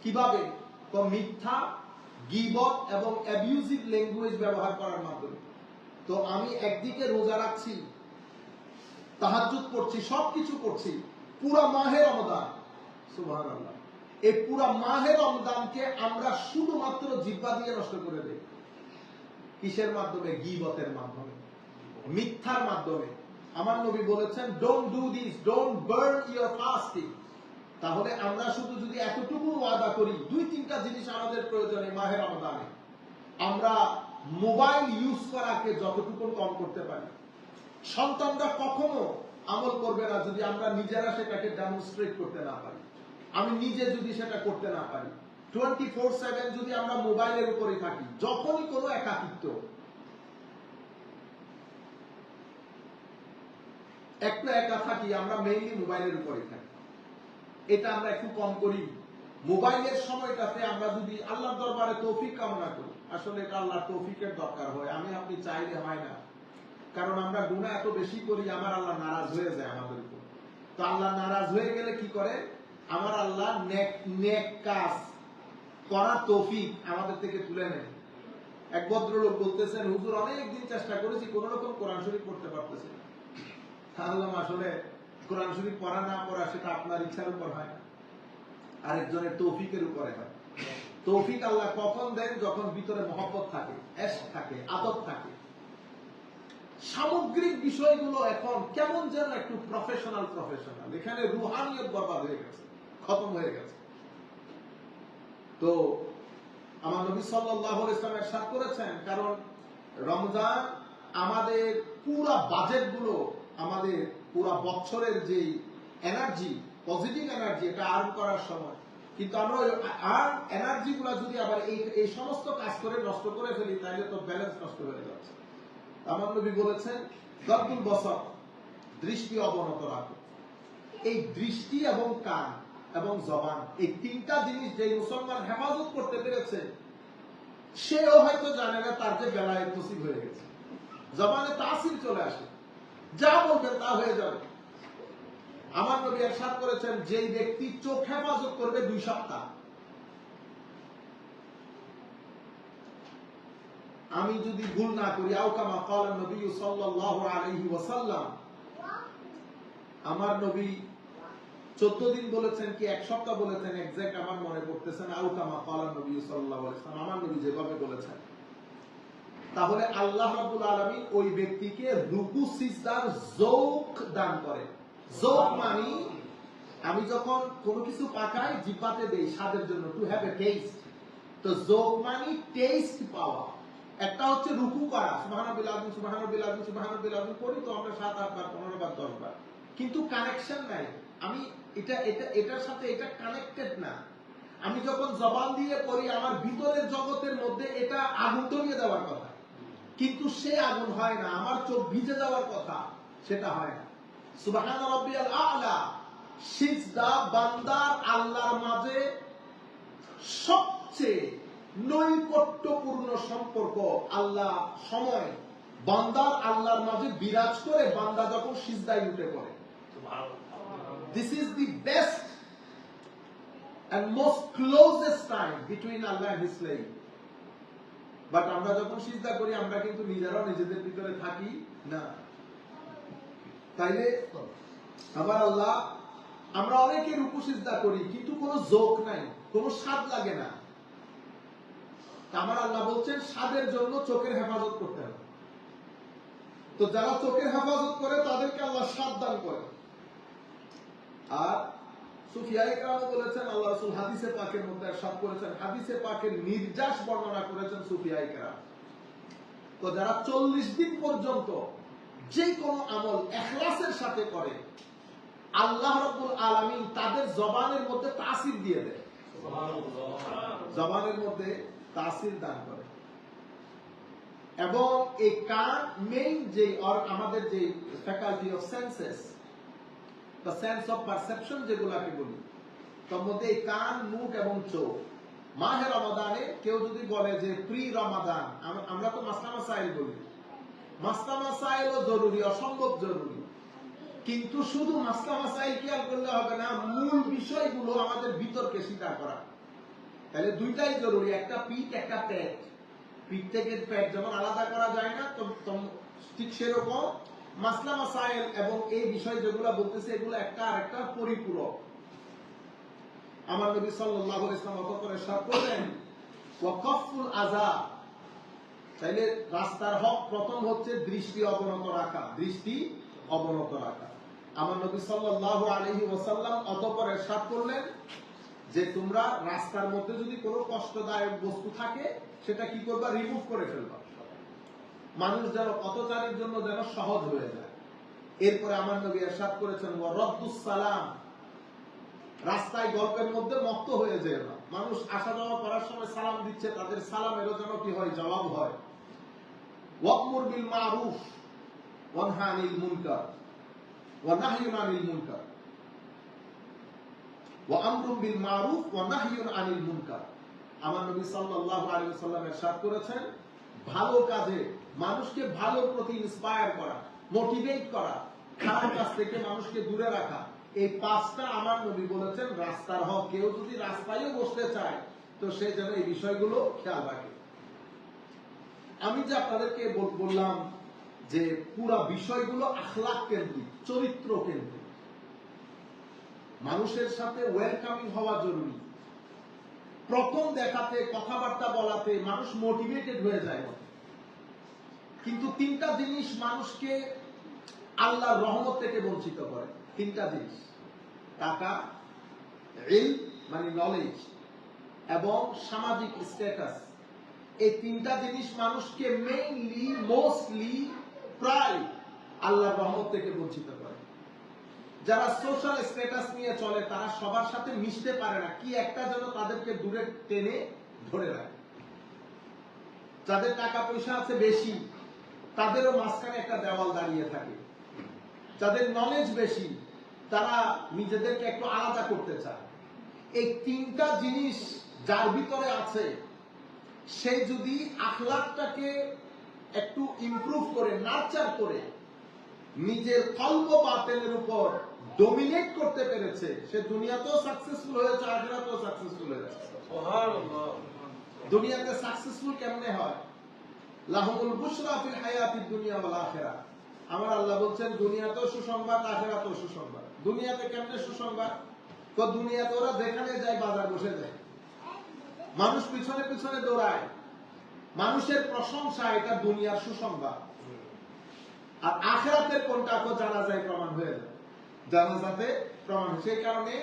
কিভাবে? তো মিথ্যা, গীবত এবং অ্যাবিউজিভ ল্যাঙ্গুয়েজ ব্যবহার করার মাধ্যমে। তো আমি একদিকে রোজা রাখছি, তাহাজ্জুদ করছি, সবকিছু করছি, পুরা মাহে রমজান, সুবহানাল্লাহ, এই পুরা মাহে রমজানকে আমরা শুধুমাত্র জিহ্বা দিয়ে নষ্ট করে দেই। কিসের মাধ্যমে? গীবতের মাধ্যমে, মিথ্যার মাধ্যমে। আমার নবী বলেছেন, don't do this, don't burn your fasting. তাহলে আমরা শুধু যদি এতটুকু ওয়াদা করি, 2-3টা জিনিস আমাদের প্রয়োজন এই মাহে রমজানে। আমরা মোবাইল ইউজ করাকে যতটুকু কম করতে পারি। সন্তানরা কখনো আমল করবে না যদি আমরা নিজেরা সেটাকে ডেমনস্ট্রেট করতে না পারি। আমি নিজে যদি সেটা করতে না পারি, 24/7 যদি আমরা মোবাইলের উপরে থাকি, যখনই কোনো একাকিত্ব, একটু একা থাকি, আমরা মেইনলি মোবাইলের উপরে থাকি। এটা আমরা একটু কম করি। মোবাইলের সময়টাতে আমরা যদি আল্লাহর দরবারে তৌফিক কামনা করি, আসলে এটা আল্লাহর তৌফিকের দরকার হয়, আমি আপনি চাইলে হয় না। কারণ আমরা গুনাহ এত বেশি করি, আমার আল্লাহ নারাজ হয়ে যায় আমাদের উপর। তো আল্লাহ নারাজ হয়ে গেলে কি করে? আমার আল্লাহ নেক কাজ করার তৌফিক আমাদের থেকে তুলে নেয়। এক ভদ্রলোক বলতেছেন, হুজুর অনেকদিন চেষ্টা করেছি, কোন রকম কোরআন শরীফ পড়তে পারতেছি না। আল্লাহ আসলে কোরআন শরীফ পড়া না পড়া সেটা আপনার ইচ্ছার উপর হয় না, আরেকজনের তৌফিকের উপরে হয়। তৌফিক আল্লাহ কখন দেন? যখন ভিতরে মহব্বত থাকে, এশক থাকে, আদব থাকে। সামগ্রিক বিষয়গুলো এখন কেমন যেন একটু প্রফেশনাল। এখানে রুহানিয়ত বরবাদ হয়ে গেছে, খতম হয়ে গেছে। তো আমার নবী সাল্লাল্লাহু আলাইহি ওয়াসাল্লাম ইরশাদ করেছেন, কারণ রমজান আমাদের পুরা বাজেটগুলো, আমাদের পুরা বছরের যে এনার্জি, পজিটিভ এনার্জি, এটা আর্ন করার সময়। কিন্তু আমরা আর্ন এনার্জি গুলা যদি আবার এই সমস্ত কাজ করে নষ্ট করে ফেলি, তাহলে তো ব্যালেন্স নষ্ট হয়ে যাচ্ছে। আমার নবী বলেছেন, গদ্দুল বসর, দৃষ্টি অবনত রাখো। এই দৃষ্টি এবং কান এবং জবান, এই তিনটা জিনিস যে মুসলমান হেফাজত করতে পেরেছে, সেও হয়তো জানে না তার যে বেলায়েত নসিব হয়ে গেছে। জবানে তাসির চলে আসে, যা বলবেন তা হয়ে যাবে। আমার নবী ইরশাদ করেছেন, যেই ব্যক্তি চোখ হেফাজত করবে 2 সপ্তাহ, আমি যদি ভুল না করি, আও কামা ক্বালা নবী সাল্লাল্লাহু আলাইহি ওয়াসাল্লাম, আমার নবী 14 দিন বলেছেন কি 1 সপ্তাহ বলেছেন, এক্সাক্ট আমার মনে পড়তেছে না। আও কামা ক্বালা নবী সাল্লাল্লাহু আলাইহি ওয়াসাল্লাম, আমার নবী যেভাবে বলেছেন। তাহলে আল্লাহ রাব্বুল আলামিন ওই ব্যক্তিকে রুকু সিজদার যৌক দান করেন। যৌক মানে আমি যখন কোনো কিছু পাকাই, জিহ্বাতে দেই স্বাদের জন্য, টু হ্যাভ এ টেস্ট। তো যৌক মানে টেস্ট পাওয়া। একটা হচ্ছে রুকু করা, সুবহানাল্লাহিল আযীম, সুবহানাল্লাহিল আযীম, সুবহানাল্লাহিল আযীম করি তো আমরা 7-8 বার, 15 বার, 10 বার, কিন্তু কানেকশন নাই। আমি এটার সাথে এটা কানেক্টেড না। আমি যখন জবান দিয়ে পড়ি, আমার ভিতরের জগতের মধ্যে এটা আগুন ধরিয়ে দেওয়ার কথা, কিন্তু সে আগুন হয় না। আমার চোখ ভিজে যাওয়ার কথা, সেটা হয় না। সুবহান রাব্বিয়াল আ'লা, সিজদা বান্দার আল্লাহর মাঝে সবচেয়ে নৈকট্যপূর্ণ সম্পর্ক। আল্লাহ সময় বান্দার আল্লাহর মাঝে বিরাজ করে, বান্দা যখন সিজদায় উঠে পড়ে। This is the best and most closest time between Allah and His slave. But আমরা যখন সিজদা করি, আমরা কিন্তু নিজেরাও নিজেদের ভিতরে থাকি না। তাইলে আবার আল্লাহ, আমরা অনেকে রুকু সিজদা করি, কিন্তু কোনো যোগ নাই, কোনো স্বাদ লাগে না। আমার আল্লাহ বলছেন, স্বাদের জন্য চোখের হেফাজত করতে হবে। তো যারা চোখের হেফাজত করে, তাদেরকে আল্লাহ স্বাদ দান করে। আর সুফিয়ায়ে কেরাম বলেছেন, আল্লাহ রাসূল হাদিসে পাকের মধ্যে ইরশাদ করেছেন, হাদিসে পাকের নির্যাস বর্ণনা করেছেন সুফিয়ায়ে কেরাম। তো যারা 40 দিন পর্যন্ত যে কোনো আমল ইখলাসের সাথে করে, আল্লাহ রাব্বুল আলামিন তাদের জবানের মধ্যে তাসির দিয়ে দেয়। সুবহানাল্লাহ। জবানের মধ্যে তাসির দান করে। এবং এই কান মেইন যে আমাদের যে faculty of senses, the sense of perception যেগুলাকে বলি, তার মধ্যে এই কান, মুখ এবং চোখ। মাহে রমাদানে কেউ যদি বলে যে প্রি রমাদান, আমরা তো মাসলা মাসাইল বলি, মাসলা মাসাইলও জরুরি, অসম্ভব জরুরি, কিন্তু শুধু মাসলা মাসাইল খেয়াল করলে হবে না, মূল বিষয়গুলো আমাদের ভিতরকে স্বীকার করা। তাহলে দুইটাই জরুরি, একটা পিঠ, একটা পেট। পিঠ থেকে পেট যেমন আলাদা করা যায় না, তো ঠিক সেরকম মাসলা মাসাইল এবং এই বিষয় যেগুলো বলতেছে, এগুলো একটা আরেকটা পরিপূরক। আমার নবী সাল্লাল্লাহু আলাইহি ওয়াসাল্লাম অতঃপর ইরশাদ করলেন, ওয়া কাফুল আযা। তাইলে রাস্তার হক প্রথম হচ্ছে দৃষ্টি অবনত রাখা, দৃষ্টি অবনত রাখা। আমার নবী সাল্লাল্লাহু আলাইহি ওয়াসাল্লাম অতঃপর ইরশাদ করলেন যে তোমরা রাস্তার মধ্যে যদি কোনো কষ্টদায়ক বস্তু থাকে, সেটা কি করবা? রিমুভ করে ফেলবা, মানুষ যেন পথচারীর জন্য যেন সহজ হয়ে যায়। এরপরে আমার নবী ইরশাদ করেছেন, ওয়া রাদ্দুস সালাম, রাস্তায় গল্পের মধ্যে মত্ত হয়ে যায় না, মানুষ আসা যাওয়া করার সময় সালাম দিচ্ছে, তাদের সালামেরও যেন কি হয়? জবাব হয়। ওয়া'মুর বিল মা'রুফ ওয়ানহা আনিল মুনকার ওয়া নাহয়ুন আনিল মুনকার ওয়া আমরুন বিল মা'রুফ ওয়া নাহয়ুন আনিল মুনকার। আমার নবী সাল্লাল্লাহু আলাইহি ওয়াসাল্লাম ইরশাদ করেছেন, ভালো কাজে মানুষকে ভালোর প্রতি ইন্সপায়ার করা, মোটিভেট করা, খারাপ কাজ থেকে মানুষকে দূরে রাখা, এই 5টা আমার নবী বলেছেন রাস্তার হক। কেউ যদি রাস্তায়ও বসতে চায়, তো সে যেন এই বিষয়গুলো খেয়াল রাখে। আমি যে আপনাদেরকে বললাম যে পুরা বিষয়গুলো আখলাক কেন্দ্রিক, চরিত্র কেন্দ্রিক। মানুষের সাথে ওয়েলকামিং হওয়া জরুরি। প্রথম দেখাতে, কথাবার্তা বলাতে মানুষ মোটিভেটেড হয়ে যায়। কিন্তু তিনটা জিনিস মানুষকে আল্লাহর রহমত থেকে বঞ্চিত করে। তিনটা জিনিস: টাকা, ইলম মানে নলেজ, এবং সামাজিক স্ট্যাটাস। এই তিনটা জিনিস মানুষকে মেইনলি, মোস্টলি, প্রায় আল্লাহর রহমত থেকে বঞ্চিত করে। যারা সোশ্যাল স্ট্যাটাস নিয়ে চলে তারা সবার সাথে মিশতে পারে না, কি একটা যেন তাদেরকে দূরে টেনে ধরে রাখে। যাদের টাকা পয়সা আছে বেশি, তাদেরও মাঝখানে একটা দেওয়াল দাঁড়িয়ে থাকে। যাদের নলেজ বেশি, তারা নিজেদেরকে একটু আলাদা করতে চায়। এই তিনটা জিনিস যার ভিতরে আছে, সে যদি আখলাকটাকে একটু ইমপ্রুভ করে, নার্চার করে, নিজের কল্প বাতিলের উপর ডমিনেট করতে পেরেছে, সে দুনিয়াতেও সাকসেসফুল হয়েছে, আখিরাতেও সাকসেসফুল হয়েছে। সুবহানাল্লাহ। দুনিয়াতে সাকসেসফুল কেমনে হয়? লাহুমুল বুশরা ফিল হায়াতিদ দুনিয়া ওয়াল আখিরাহ। আমার আল্লাহ বলছেন দুনিয়াতেও সুসংবাদ, আখিরাতেও সুসংবাদ। দুনিয়াতে কেমনে সুসংবাদ? তো দুনিয়াতে ওরা যেখানে যায় বাজার বসে যায়, মানুষ পিছনে পিছনে দৌড়ায়, মানুষের প্রশংসা, এটা দুনিয়ার সুসংবাদ। আর আখিরাতের কোনটা জানা যায়, প্রমাণ হয়ে যায়, জানাজাতে প্রমাণ। সেই কারণে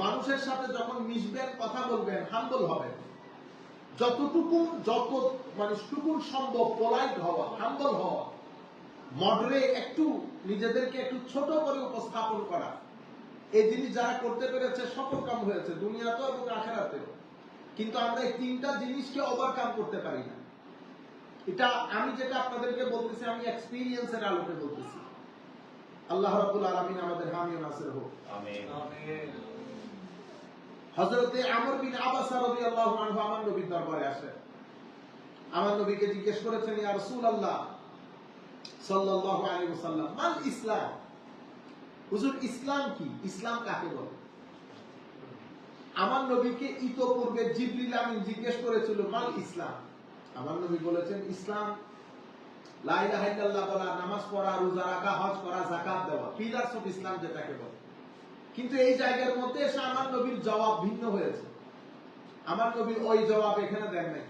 মানুষের সাথে যখন মিশবেন, কথা বলবেন, হাম্বল হবেন, যতটুকু সম্ভব পোলাইট হওয়া, হাম্বল হওয়া, মডারেট, একটু নিজেদেরকে একটু ছোট করে উপস্থাপন করা, এই জিনিস যারা করতে পেরেছে সফলকাম হয়েছে দুনিয়াতেও এবং আখিরাতেও। কিন্তু আমরা এই তিনটা জিনিসকে ওভারকাম করতে পারি না। এটা আমি যেটা আপনাদেরকে বলতেছি, আমি এক্সপেরিয়েন্সের আলোকে বলতেছি। আল্লাহ রাব্বুল আলামিন আমাদের হামি ও নাসির হোক। আমিন। হযরতে আমর বিন আবাসা রাদিয়াল্লাহু আনহু আমার নবীর দরবারে আসেন। আমার নবীকে জিজ্ঞেস করেছেন, ইয়া রাসূলুল্লাহ সাল্লাল্লাহু আলাইহি ওয়াসাল্লাম, মাল ইসলাম? হুজুর, ইসলাম কি? ইসলাম কাকে বলে? আমার নবীকে ইতোপূর্বে জিবরিল আমিন জিজ্ঞেস করেছিল, মাল ইসলাম? আমার নবী বলেছেন, ইসলাম লা ইলাহা ইল্লাল্লাহ বলা, নামাজ পড়া, রোজা রাখা, হজ করা, যাকাত দেওয়া, পিলার্স অফ ইসলাম যেটাকে বলে। কিন্তু এই জায়গার মধ্যে এসে আমার নবীর জবাব ভিন্ন হয়েছে। আমার নবী ওই জবাব এখানে দেন নাই।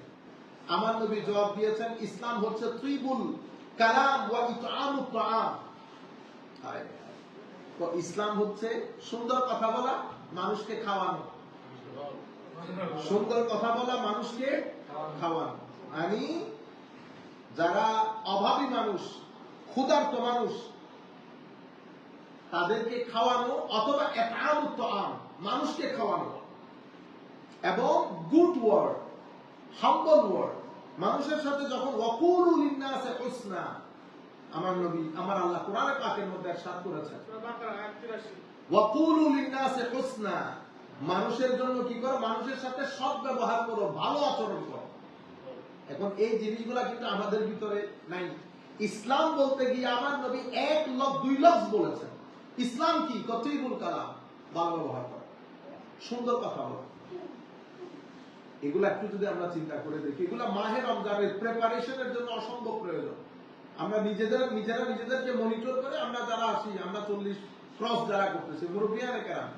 আমার নবী জবাব দিয়েছেন, ইসলাম হচ্ছে তুইবুল কালাম ওয়া ইতআমুত তাআম। তো ইসলাম হচ্ছে সুন্দর কথা বলা, মানুষকে খাওয়ানো। সুন্দর কথা বলা, মানুষকে খাওয়ানো মানে যারা অভাবী মানুষ, ক্ষুধার্ত মানুষ, তাদেরকে খাওয়ানো, অথবা ইতআমুত তাআম, মানুষকে খাওয়ানো, এবং গুড ওয়ার্ড, হাম্বল ওয়ার্ড, মানুষের সাথে যখন ওয়াকুলু লিন-নাসি হুসনা, আমার নবী, আমার আল্লাহ কোরআনে পাকের মধ্যে ইরশাদ করেছেন, ওয়াকুলু লিন-নাসি হুসনা, মানুষের জন্য কি করো? মানুষের সাথে সৎ ব্যবহার করো, ভালো আচরণ করো। এখন এই জিনিসগুলা কিন্তু আমাদের ভিতরে নাই। ইসলাম বলতে গিয়ে আমার নবী 1 লক্ষ 2 লক্ষ বলেছেন। ইসলাম কি? কতিবুল কালাম, ভালো ব্যবহার করা, সুন্দর কথা বলা। এগুলা একটু যদি আমরা চিন্তা করে দেখি, এগুলা মাহে রমজানের প্রিপারেশনের জন্য অসম্ভব প্রয়োজন। আমরা নিজেদেরকে মনিটর করে আমরা যারা আসি, আমরা 40 ক্রস যারা করতেছি, মুরব্বিয়ানে কেরাম,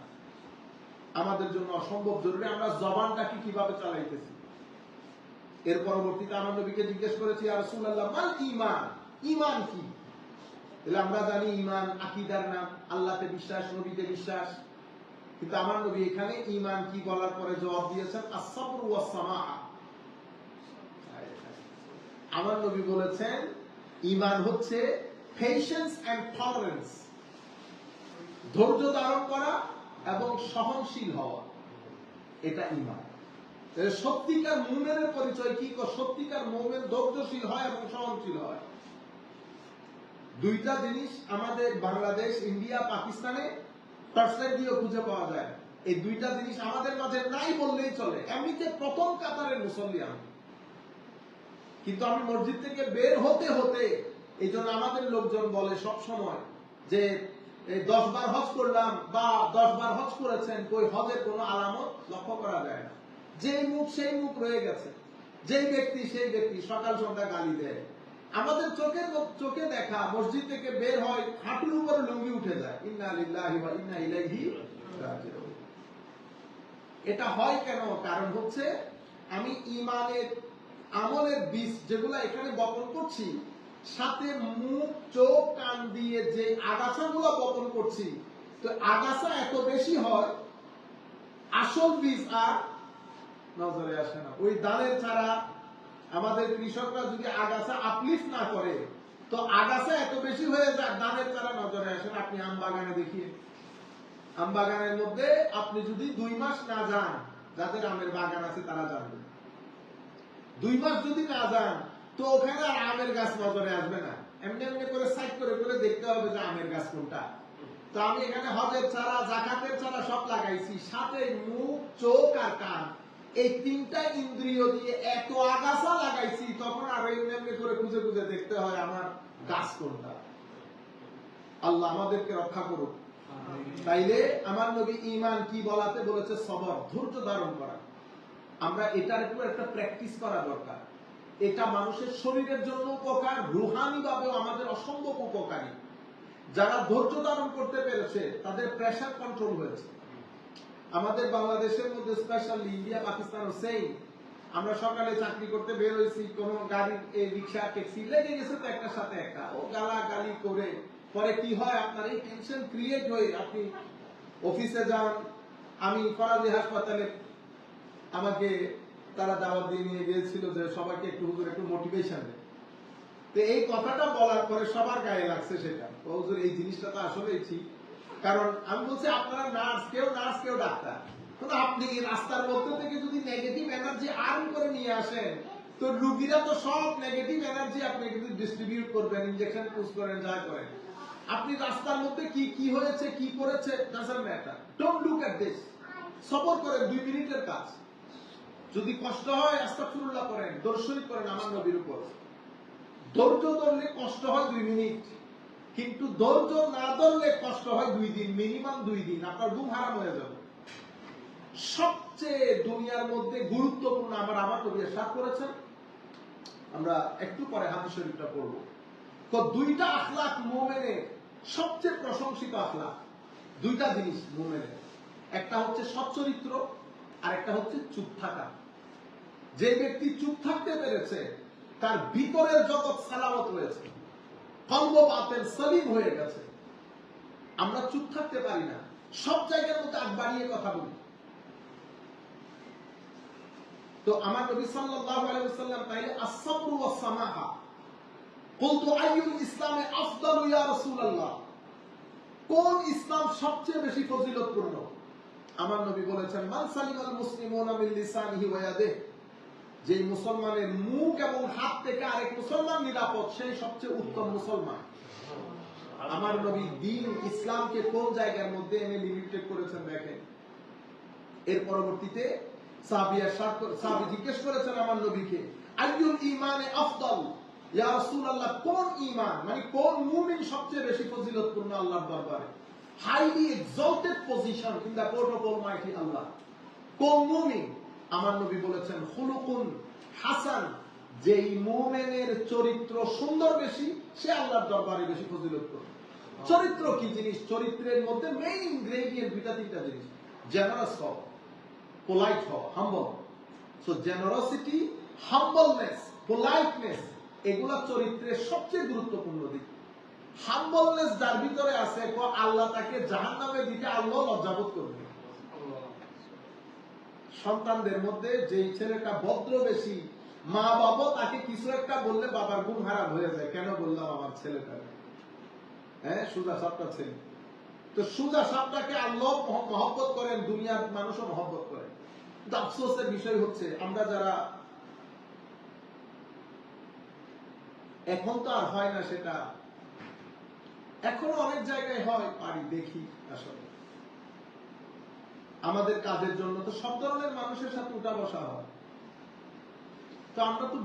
আমাদের জন্য অসম্ভব জরুরি আমরা জবানটাকে কিভাবে চালাইতেছি। এর পরবর্তীতে আমার নবীকে জিজ্ঞেস করেছি, ইয়া রাসূলুল্লাহ, মাল ঈমান? ঈমান কি? তাহলে আমরা জানি ঈমান আকীদার নাম, আল্লাহতে বিশ্বাস, নবীতে বিশ্বাস। কিন্তু আমার নবী এখানে ঈমান কি বলার পরে জবাব দিয়েছেন, আস-সাবর ওয়াস সামাআ। আমার নবী বলেছেন ঈমান হচ্ছে পেশেন্স এন্ড টলারেন্স, ধৈর্য ধারণ করা এবং সহনশীল হওয়া, এটা ঈমান। সত্যিকার মুমিনের পরিচয় কি? সত্যিকার মুমিন ধৈর্যশীল হয় এবং সহনশীল হয়। দুইটা জিনিস আমাদের বাংলাদেশ, ইন্ডিয়া, পাকিস্তানে টর্চলাইট দিয়ে খুঁজে পাওয়া যায়। এই দুইটা জিনিস আমাদের মাঝে নাই বললেই চলে। এমনিতে প্রথম কাতারের মুসল্লি আমি, কিন্তু আমি মসজিদ থেকে বের হতে হতে, এই জন্য আমাদের লোকজন বলে সব সময় যে 10 বার হজ করলাম বা 10 বার হজ করেছেন, কই হজের কোনো আলামত লক্ষ্য করা যায় না। যেই মুখ সেই মুখ রয়ে গেছে, যেই ব্যক্তি সেই ব্যক্তি, সকাল সন্ধ্যা গালি দেয়। আমাদের চোখে দেখা, মসজিদ থেকে বের হয়, হাঁটুর উপরে লুঙ্গি উঠে যায়। ইন্না লিল্লাহি ওয়া ইন্না ইলাইহি রাজিউন। এটা হয় কেন? কারণ হচ্ছে আমি ইমানের আমলের বীজ যেগুলো এখানে বপন করছি, সাথে মুখ চোখ কান দিয়ে যে আগাছাগুলো বপন করছি, তো আগাছা এত বেশি হয়, আসল বীজ আর নজরে আসে না। ওই দানের ছাড়া আমাদের কৃষকরা যদি আগাছা আপলিফট না করে, তো আগাছা এত বেশি হয়ে যায়, দানের ছাড়া নজরে আসে না। আপনি আম বাগানে দেখিয়ে, আম বাগানের মধ্যে আপনি যদি 2 মাস না যান, যাদের আমের বাগান আছে তারা জানবে, 2 মাস যদি না যান, তো ওখানে আর আমের গাছ নজরে আসবে না। এমনি এমনি করে সাইড করে করে দেখতে হবে যে আমের গাছ কোনটা। তো আমি এখানে হজের চারা, জাকাতের চারা সব লাগাইছি, সাথে মুখ চোখ আর কান, এই 3টা ইন্দ্রিয় দিয়ে এত আগাছা লাগাইছি, তখন আর এমনি এমনি করে খুঁজে খুঁজে দেখতে হয় আমার গাছ কোনটা। আল্লাহ আমাদেরকে রক্ষা করুক। তাইলে আমার নবী ঈমান কি বলাতে বলেছে? সবর, ধৈর্য ধারণ করা। আমরা এটার উপর একটা প্র্যাকটিস করা দরকার। এটা মানুষের শরীরের জন্য উপকার, রুহানি ভাবেও আমাদের অসম্ভব উপকারী। যারা ধৈর্য ধারণ করতে পেরেছে তাদের প্রেসার কন্ট্রোল হয়েছে। আমাদের বাংলাদেশের মধ্যে স্পেশালি ইন্ডিয়া পাকিস্তান সেই, আমরা সকালে চাকরি করতে বের হয়েছি, কোন গাড়ি রিক্সা ট্যাক্সি লেগে গেছে তো একটার সাথে একটা, ও গালাগালি করে পরে কি হয়, আপনার এই টেনশন ক্রিয়েট হয়ে আপনি অফিসে যান। আমি ফরাজি হাসপাতালে আমাকে তারা দাওয়াত দিয়ে নিয়ে গিয়েছিল যে সবাইকে একটু হুজুর একটু মোটিভেশন দেয়। তো এই কথাটা বলার পরে সবার গায়ে লাগছে সেটা, হুজুর এই জিনিসটা তো আসলেই ঠিক। কারণ আমি বলছি আপনারা নার্স, কেউ ডাক্তার, কিন্তু আপনি রাস্তার মধ্যে থেকে যদি নেগেটিভ এনার্জি আর্ন করে নিয়ে আসেন, তো রোগীরা তো সব নেগেটিভ এনার্জি আপনি কিন্তু ডিস্ট্রিবিউট করবেন, ইনজেকশন পুশ করেন, যা করেন। আপনি রাস্তার মধ্যে কি হয়েছে, কি করেছে, doesn't matter, don't look at this. সবর করেন, 2 মিনিটের কাজ। যদি কষ্ট হয় আস্তাগফিরুল্লাহ করেন, দরুদ শরীফ করেন আমার নবীর উপর। ধৈর্য ধরলে কষ্ট হয় 2 মিনিট, কিন্তু ধৈর্য না ধরলে কষ্ট হয় 2 দিন, মিনিমাম 2 দিন, আপনার ঘুম হারাম হয়ে যাবে। সবচেয়ে দুনিয়ার মধ্যে গুরুত্বপূর্ণ আমার নবী ইরশাদ করেছেন, আমরা একটু পরে হাদিস শরীফটা পড়ব। তো 2টা আখলাক মুমিনের সবচেয়ে প্রশংসিত আখলাক, 2টা জিনিস মুমিনের, একটা হচ্ছে সচ্চরিত্র আর একটা হচ্ছে চুপ থাকা। যে ব্যক্তি চুপ থাকতে পেরেছে তার ভিতরের জগৎ সালামত হয়েছে, কলব বাতেন সলিম হয়ে গেছে। আমরা চুপ থাকতে পারি না, সব জায়গার মধ্যে আগ বাড়িয়ে কথা বলি। তো আমার নবী সাল্লাল্লাহু আলাইহি ওয়াসাল্লাম তাইলে as-sabru was-samaha, কুলতু আইয়ুল ইসলামে আফদালু ইয়া রাসূলুল্লাহ, কোন ইসলাম সবচেয়ে বেশি ফজিলতপূর্ণ? আমার নবী বলেছেন মান সালিমাল মুসলিমুনা মিন লিসানিহি ওয়া ইয়াদিহি, যে মুসলমানের মুখ এবং হাত থেকে আরেক মুসলমান নিরাপদ, সেই সবচেয়ে উত্তম মুসলমান। আমার নবী দ্বীন ইসলামকে কোন জায়গার মধ্যে এনে লিমিটেড করেছেন দেখেন। এর পরবর্তীতে সাহাবী জিজ্ঞেস করেছেন আমার নবীকে, আইয়ুল ঈমানে আফদাল, ইয়া রাসূলুল্লাহ কোন ঈমান, মানে কোন মুমিন সবচেয়ে বেশি ফজিলতপূর্ণ আল্লাহর দরবারে, highly exalted position in the court of almighty Allah. কোন মুমিন? আমার নবী বলেছেন খুলুকুন হাসান, যেই মুমিনের চরিত্র সুন্দর বেশি, সে আল্লাহর দরবারে বেশি ফজিলতপূর্ণ। চরিত্র কি জিনিস? চরিত্রের মধ্যে মেইন ইনগ্রেডিয়েন্ট 2-3টা জিনিস, জেনারাস হও, পোলাইট হও, হাম্বল। সো জেনারসিটি, হাম্বলনেস, পোলাইটনেস, এগুলা চরিত্রের সবচেয়ে গুরুত্বপূর্ণ দিক। হাম্বলনেস যার ভিতরে আছে, আল্লাহ তাকে জাহান্নামে দিতে আল্লাহ লজ্জাবোধ করবে। সন্তানদের মধ্যে যেই ছেলেটা ভদ্র বেশি, মা বাবা তাকে কিছু একটা বললে বাবার ঘুম হারাম হয়ে যায়, কেন বললাম আমার ছেলেটা, হ্যাঁ সুজা সাপটা ছেলে। তো সুজা সাপটাকে আল্লাহ মহব্বত করেন, দুনিয়ার মানুষও মহব্বত করেন। কিন্তু আফসোসের বিষয় হচ্ছে আমরা যারা, এখন তো আর হয় না সেটা, এখনো অনেক জায়গায় হয়, পারি দেখি। আসলে আমাদের কাজের জন্য তো সব ধরনের মানুষের সাথে উঠা বসা হয়, তো আমরা তো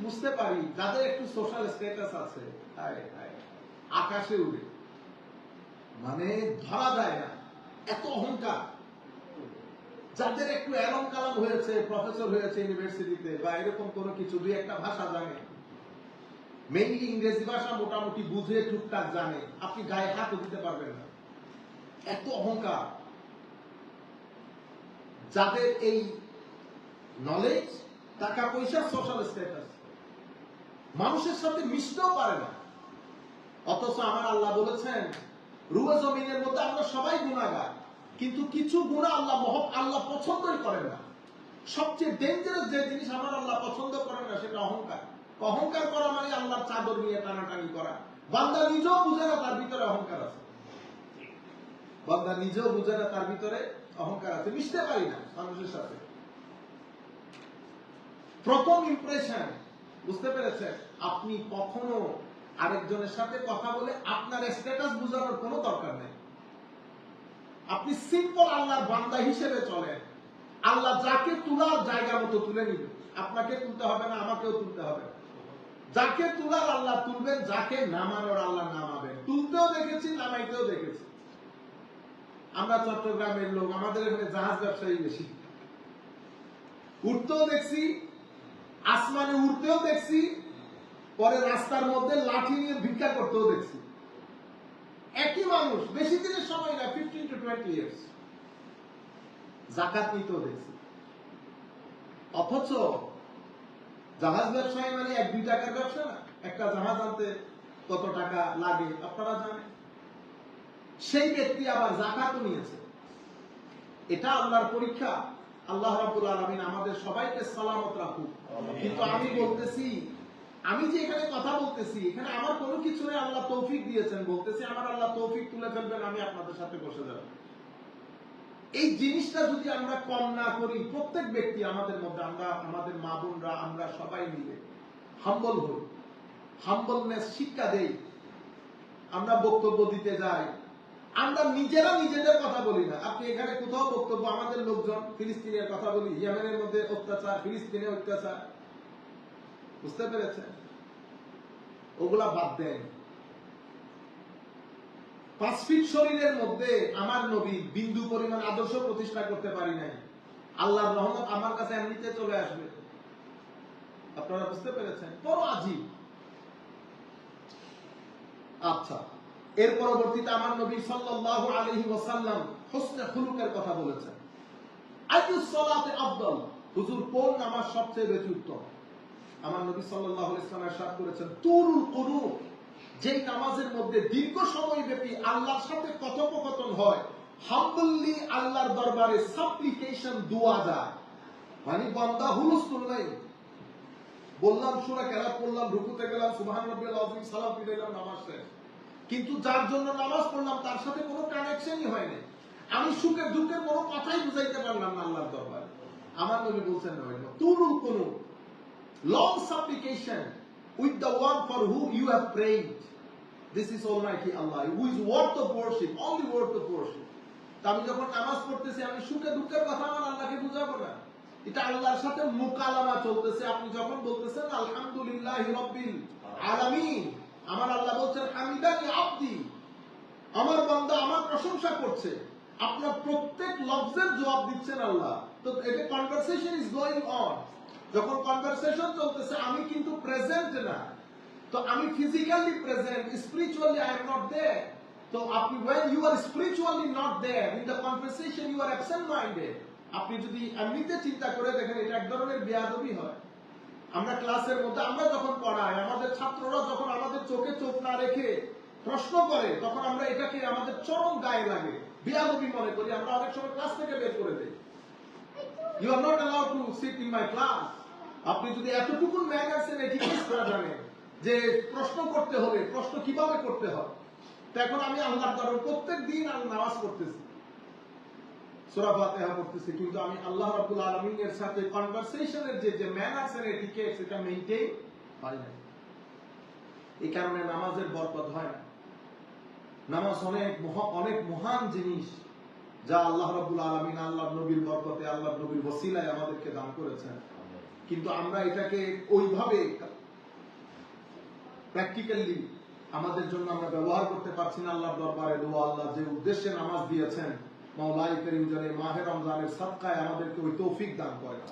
বুঝতে পারি যাদের একটু সোশ্যাল স্ট্যাটাস আছে, আকাশে উড়ে, মানে ধরা যায় না, এত অহংকার। যাদের একটু এলম কালাম হয়েছে, প্রফেসর হয়েছে ইউনিভার্সিটিতে বা এরকম কোনো কিছু, 2-1টা ভাষা জানে, মেইনলি ইংরেজি ভাষা মোটামুটি বুঝে টুকটাক জানে, আপনি গায়ে হাত দিতে পারবেন না, এত অহংকার। যাদের এই নলেজ, টাকা পয়সা, সোশ্যাল স্ট্যাটাস, মানুষের সাথে মিশতেও পারে না। অথচ আমার আল্লাহ বলেছেন রুয়ে জমিনের মধ্যে আমরা সবাই গুনাহগার, কিন্তু কিছু গুনাহ আল্লাহ পছন্দই করেন না। সবচেয়ে ডেঞ্জারাস যে জিনিস আমার আল্লাহ পছন্দ করেন না সেটা অহংকার। অহংকার করা মানে আল্লাহর চাদর নিয়ে টানাটানি করা। বান্দা নিজেও বুঝে না তার ভিতরে অহংকার আছে। বান্দা নিজেও বুঝে না তার ভিতরে অহংকার আছে। মিশতে পারি না মানুষের সাথে। প্রথম ইমপ্রেশন, বুঝতে পেরেছেন? আপনি কখনো আরেকজনের সাথে কথা বলে আপনার স্ট্যাটাস বোঝানোর কোনো দরকার নেই। আপনি সিম্পল আল্লাহর বান্দা হিসেবে চলেন। আল্লাহ যাকে তোলার জায়গা মতো তুলে নিবে। আপনাকে তুলতে হবে না, আমাকেও তুলতে হবে না। যাকে তোলার আল্লাহ তুলবেন, যাকে নামানোর আল্লাহ নামাবেন। তুলতেও দেখেছি, নামাইতেও দেখেছি। আমরা চট্টগ্রামের লোক, আমাদের এখানে জাহাজ ব্যবসায়ী বেশি। উঠতেও দেখছি, আসমানে উঠতেও দেখছি, পরে রাস্তার মধ্যে লাঠি নিয়ে ভিক্ষা করতেও দেখছি। একই মানুষ, বেশি দিনের সময় না, 15 to 20 years। যাকাত নিতেও দেখছি। অথচ জাহাজ ব্যবসায়ী মানে 1-2 টাকার ব্যবসা না। একটা জাহাজ আনতে কত টাকা লাগে আপনারা জানেন। সেই ব্যক্তি আবার যাকাতও নিয়েছে। এটা আল্লাহর পরীক্ষা। আল্লাহ রাব্বুল আলামিন আমাদের সবাইকে সালামত রাখুক। কিন্তু আমি বলতেছি, আমি যে এখানে কথা বলতেছি, এখানে আমার কোনো কিছু নেই, আল্লাহ তৌফিক দিয়েছেন বলতেছি। আমার আল্লাহ তৌফিক তুলে ফেলবেন, আমি আপনাদের সাথে বসে যাব। এই জিনিসটা যদি আমরা কম না করি, প্রত্যেক ব্যক্তি আমাদের মধ্যে, আমরা আমাদের মা বোনরা, আমরা সবাই মিলে হাম্বল হই, হাম্বলনেস শিক্ষা দেই। আমরা বক্তব্য দিতে যাই, আমরা নিজেরা নিজেদের কথা বলি না। আপনি এখানে কোথাও বক্তব্য, আমাদের লোকজন ফিলিস্তিনের কথা বলি, ইয়েমেনের মধ্যে অত্যাচার, ফিলিস্তিনে অত্যাচার, বুঝতে পেরেছেন? ওগুলা বাদ দেন। 5 ফিট শরীরের মধ্যে আমার নবী বিন্দু পরিমাণ আদর্শ প্রতিষ্ঠা করতে পারি নাই। আল্লাহর রহমত আমার কাছে এমনিতে চলে আসবে। আপনারা বুঝতে পেরেছেন? বড় আজীব। আচ্ছা, এর পরবর্তীতে আমার নবী সাল্লাল্লাহু আলাইহি ওয়াসাল্লাম হুসনে খুলুকের কথা বলেছেন। আইয়ুস সালাতে আফদল, হুজুর কোন নামাজ সবচেয়ে বেশি উত্তম? আমার নবী সাল্লাল্লাহু আলাইহি ওয়াসাল্লাম ইরশাদ করেছেন, তুরুল কুনুত, যেই নামাজের মধ্যে দীর্ঘ সময় ব্যাপী আল্লাহর সাথে কথোপকথন হয়, হাম্বলি আল্লাহর দরবারে সাপ্লিকেশন দোয়া যায়। মানে বান্দা হুলস্থুল নাই, বললাম সূরা কেরাত পড়লাম, রুকুতে গেলাম, সুবহান রাব্বিয়াল আযীম, সালাম ফিরাইলাম, নামাজ শেষ। কিন্তু যার জন্য নামাজ পড়লাম তার সাথে কোনো কানেকশনই হয়নি। আমি সুখে দুঃখে কোনো কথাই বুঝাইতে পারলাম না আল্লাহর দরবারে। আমার নবী বলছেন তুরুল কুনুত, long supplication with the one for whom you have prayed. This is Almighty Allah, who is worth of worship, only worth of worship. আমি যখন নামাজ পড়তেছি, আমি সুখে দুঃখের কথা আমার আল্লাহকে বুঝাবো না। এটা আল্লাহর সাথে মুকালামা চলতেছে। আপনি যখন বলতেছেন আলহামদুলিল্লাহি রাব্বিল আলামিন, আমার আল্লাহ বলছেন হামিদানি আবদি, আমার বান্দা আমার প্রশংসা করছে। আপনার প্রত্যেক লফজের জবাব দিচ্ছেন আল্লাহ। তো এটা কনভারসেশন ইজ গোইং অন। যখন কনভারসেশন চলতেছে, আমি কিন্তু প্রেজেন্ট না। তো আমি physically present, spiritually I am not there. তো আপনি when you are spiritually not there in the conversation, you are absent minded. আপনি যদি এমনিতে চিন্তা করে দেখেন, এটা এক ধরনের বেয়াদবি হয়। আমরা ক্লাসের মধ্যে আমরা যখন পড়াই, আমাদের ছাত্ররা যখন আমাদের চোখে চোখ না রেখে প্রশ্ন করে, তখন আমরা এটাকে আমাদের চরম গায়ে লাগে, বেয়াদবি মনে করি। আমরা অনেক সময় ক্লাস থেকে বের করে দেই। You are not allowed to sit in my class. আপনি যদি এতটুকু ম্যানার্স এন্ড এটিকেটস না জানেন যে প্রশ্ন করতে হলে প্রশ্ন কিভাবে করতে হয়, তখন আমি আল্লাহর দরবারে প্রত্যেকদিন নামাজ পড়তেছি, সূরা ফাতিহা পড়তেছি, কিন্তু আমি আল্লাহ রাব্বুল আলামিনের সাথে কনভারসেশনের যে ম্যানার্স এন্ড এটিকেটস, এটা মেইনটেইন হয় না। এই কারণে নামাজের বরকত হয় না। নামাজ অনেক মহান জিনিস, যা আল্লাহ রাব্বুল আলামিন আল্লাহর নবীর বরকতে, আল্লাহর নবীর ওসিলায় আমাদেরকে দান করেছেন। কিন্তু আমরা এটাকে ওইভাবে প্র্যাকটিক্যালি আমাদের জন্য আমরা ব্যবহার করতে পারছি না আল্লাহর দরবারে। দোয়া, আল্লাহ যে উদ্দেশ্যে নামাজ দিয়েছেন, মাওলাই করিম যেন মাহে রমজানের সাদকায় আমাদেরকে ওই তৌফিক দান করেন।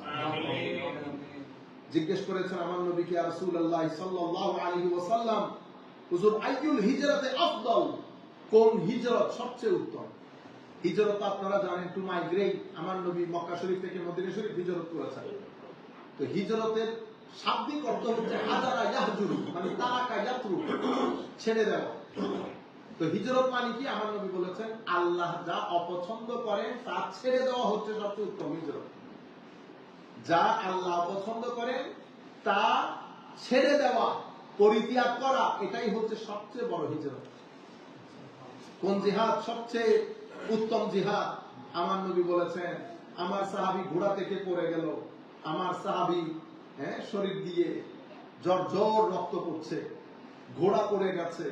জিজ্ঞেস করেছেন আমার নবীকে, ইয়া রাসূলুল্লাহ সাল্লাল্লাহু আলাইহি ওয়াসাল্লাম, হুজুর আইয়ুল হিজরাতে আফদল, কোন হিজরত সবচেয়ে উত্তম? হিজরত আপনারা জানেন, টু মাইগ্রেট। আমার নবী মক্কা শরীফ থেকে মদিনা শরীফ হিজরত করেছেন। তো হিজরতের শাব্দিক অর্থ হচ্ছে হাজারা ইয়াহজুরু, মানে তারাকা ইয়াতরু, ছেড়ে দেওয়া। তো হিজরত মানে কি? আমার নবী বলেছেন আল্লাহ যা অপছন্দ করেন তা ছেড়ে দেওয়া হচ্ছে সবচেয়ে উত্তম হিজরত। যা আল্লাহ পছন্দ করেন তা ছেড়ে দেওয়া, পরিত্যাগ করা, এটাই হচ্ছে সবচেয়ে বড় হিজরত। কোন জিহাদ সবচেয়ে উত্তম জিহাদ? আমার নবী বলেছেন আমার সাহাবী ঘোড়া থেকে পড়ে গেল, আমার সাহাবী শরীর দিয়ে জর্জর রক্ত পড়ছে, ঘোড়া পড়ে গেছে,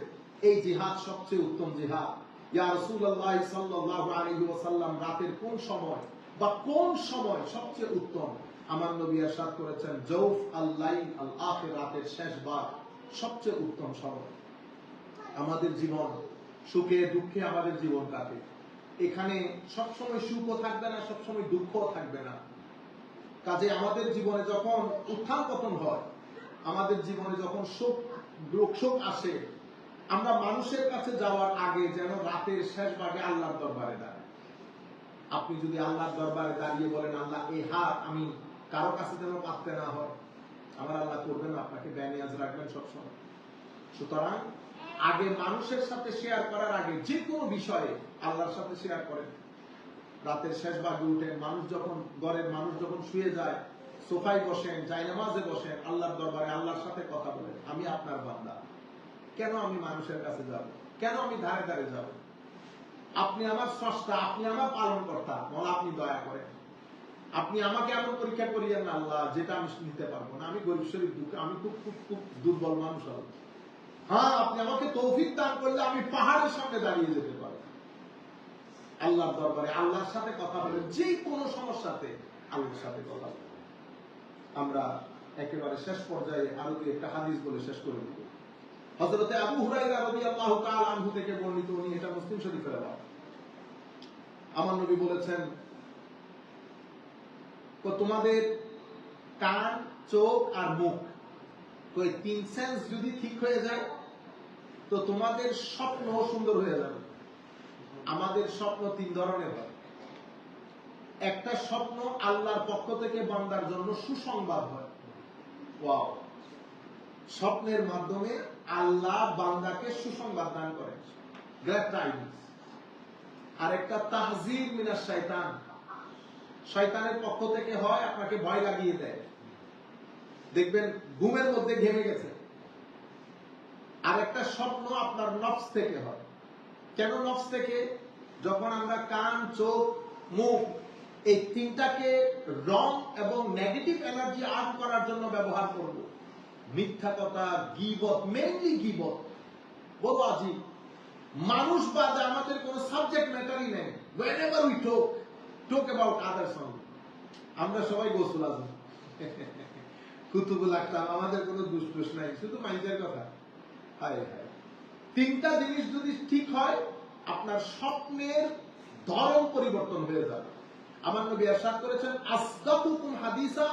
এই জিহাদ সবচেয়ে উত্তম জিহাদ। ইয়া রাসূলুল্লাহ সাল্লাল্লাহু আলাইহি ওয়াসাল্লাম রাতের কোন সময় বা কোন সময় সবচেয়ে উত্তম? আমার নবী ইরশাদ করেছেন জৌফ আল লাইল আল আখির, রাতের শেষ ভাগ সবচেয়ে উত্তম সময়। আমাদের জীবন সুখে দুঃখে আমাদের জীবন কাটে। এখানে সবসময় সুখও থাকবে না, সবসময় দুঃখও থাকবে না। কাজে আমাদের জীবনে যখন উত্থান পতন হয়, আমাদের জীবনে যখন সুখ দুঃখ সুখ আসে, আমরা মানুষের কাছে যাওয়ার আগে যেন রাতের শেষ ভাগে আল্লাহর দরবারে দাঁড়াই। আপনি যদি আল্লাহর দরবারে দাঁড়িয়ে বলেন আল্লাহ এই হাত আমি কারো কাছে যেন পাততে না হয়, আমার আল্লাহ করবেন, আপনাকে বেনিয়াজ রাখবেন সবসময়। সুতরাং আগে মানুষের সাথে শেয়ার করার আগে যে কোনো বিষয়ে আল্লাহর সাথে শেয়ার করেন। রাতের শেষ ভাগে উঠেন, মানুষ যখন ঘরের মানুষ যখন শুয়ে যায়, সোফায় বসেন, জায়নামাজে বসেন, আল্লাহর দরবারে আল্লাহর সাথে কথা বলেন, আমি আপনার বান্দা, কেন আমি মানুষের কাছে যাব? কেন আমি ধারে ধারে যাব? আপনি আমার স্রষ্টা, আপনি আমার পালনকর্তা, বলা আপনি দয়া করেন। আপনি আমাকে এমন পরীক্ষা করিয়েন না আল্লাহ যেটা আমি নিতে পারবো না। আমি গরিব শরীফ দুঃখ, আমি খুব খুব খুব দুর্বল মানুষ হব। হ্যাঁ, আপনি আমাকে তৌফিক দান করলে আমি পাহাড়ের সামনে দাঁড়িয়ে যেতে পারি। আল্লাহর দরবারে আল্লাহর সাথে কথা বলেন, যে কোনো সমস্যাতে আল্লাহর সাথে কথা বলেন। আমরা একেবারে শেষ পর্যায়ে আরো একটা হাদিস বলে শেষ করে দিব। হযরতে আবু হুরায়রা রাদিয়াল্লাহু তাআলা আনহু থেকে বর্ণিত, উনি এটা মুসলিম শরীফের হাদিস। আমার নবী বলেছেন তোমাদের কান, চোখ আর মুখ, তো এই তিন সেন্স যদি ঠিক হয়ে যায় তো তোমাদের স্বপ্ন সুন্দর হয়ে যাবে। আমাদের স্বপ্ন তিন ধরনের হয়। একটা স্বপ্ন আল্লাহর পক্ষ থেকে বান্দার জন্য সুসংবাদ হয়। ওয়াও! স্বপ্নের মাধ্যমে আল্লাহ বান্দাকে সুসংবাদ দান করেন, গ্রেট টাইমস। আর একটা তাহযীর মিনাশ শয়তান, শয়তানের পক্ষ থেকে হয়, আপনাকে ভয় লাগিয়ে দেয়, দেখবেন ঘুমের মধ্যে ঘেমে গেছে। আর একটা স্বপ্ন আপনার নফস থেকে হয়। কেন নফস থেকে? যখন আমরা কান, চোখ, মুখ এই তিনটাকে রং এবং নেগেটিভ এনার্জি আর্ন করার জন্য ব্যবহার করব, মিথ্যা কথা, গীবত, মেইনলি গীবত, বড় আজীব। মানুষ বাদে আমাদের কোনো সাবজেক্ট ম্যাটারই নেই। whenever we talk about others only, আমরা সবাই গোসল আজম, কুতুবুল আকতাম, আমাদের কোনো দুষ্টুস নাই, শুধু মাইন্ডের কথা। হায় হায়, তিনটা জিনিস যদি ঠিক হয় আপনার স্বপ্নের ধরন পরিবর্তন হয়ে যাবে। আমার নবী ইরশাদ করেছেন আসদাকুকুম হাদিসা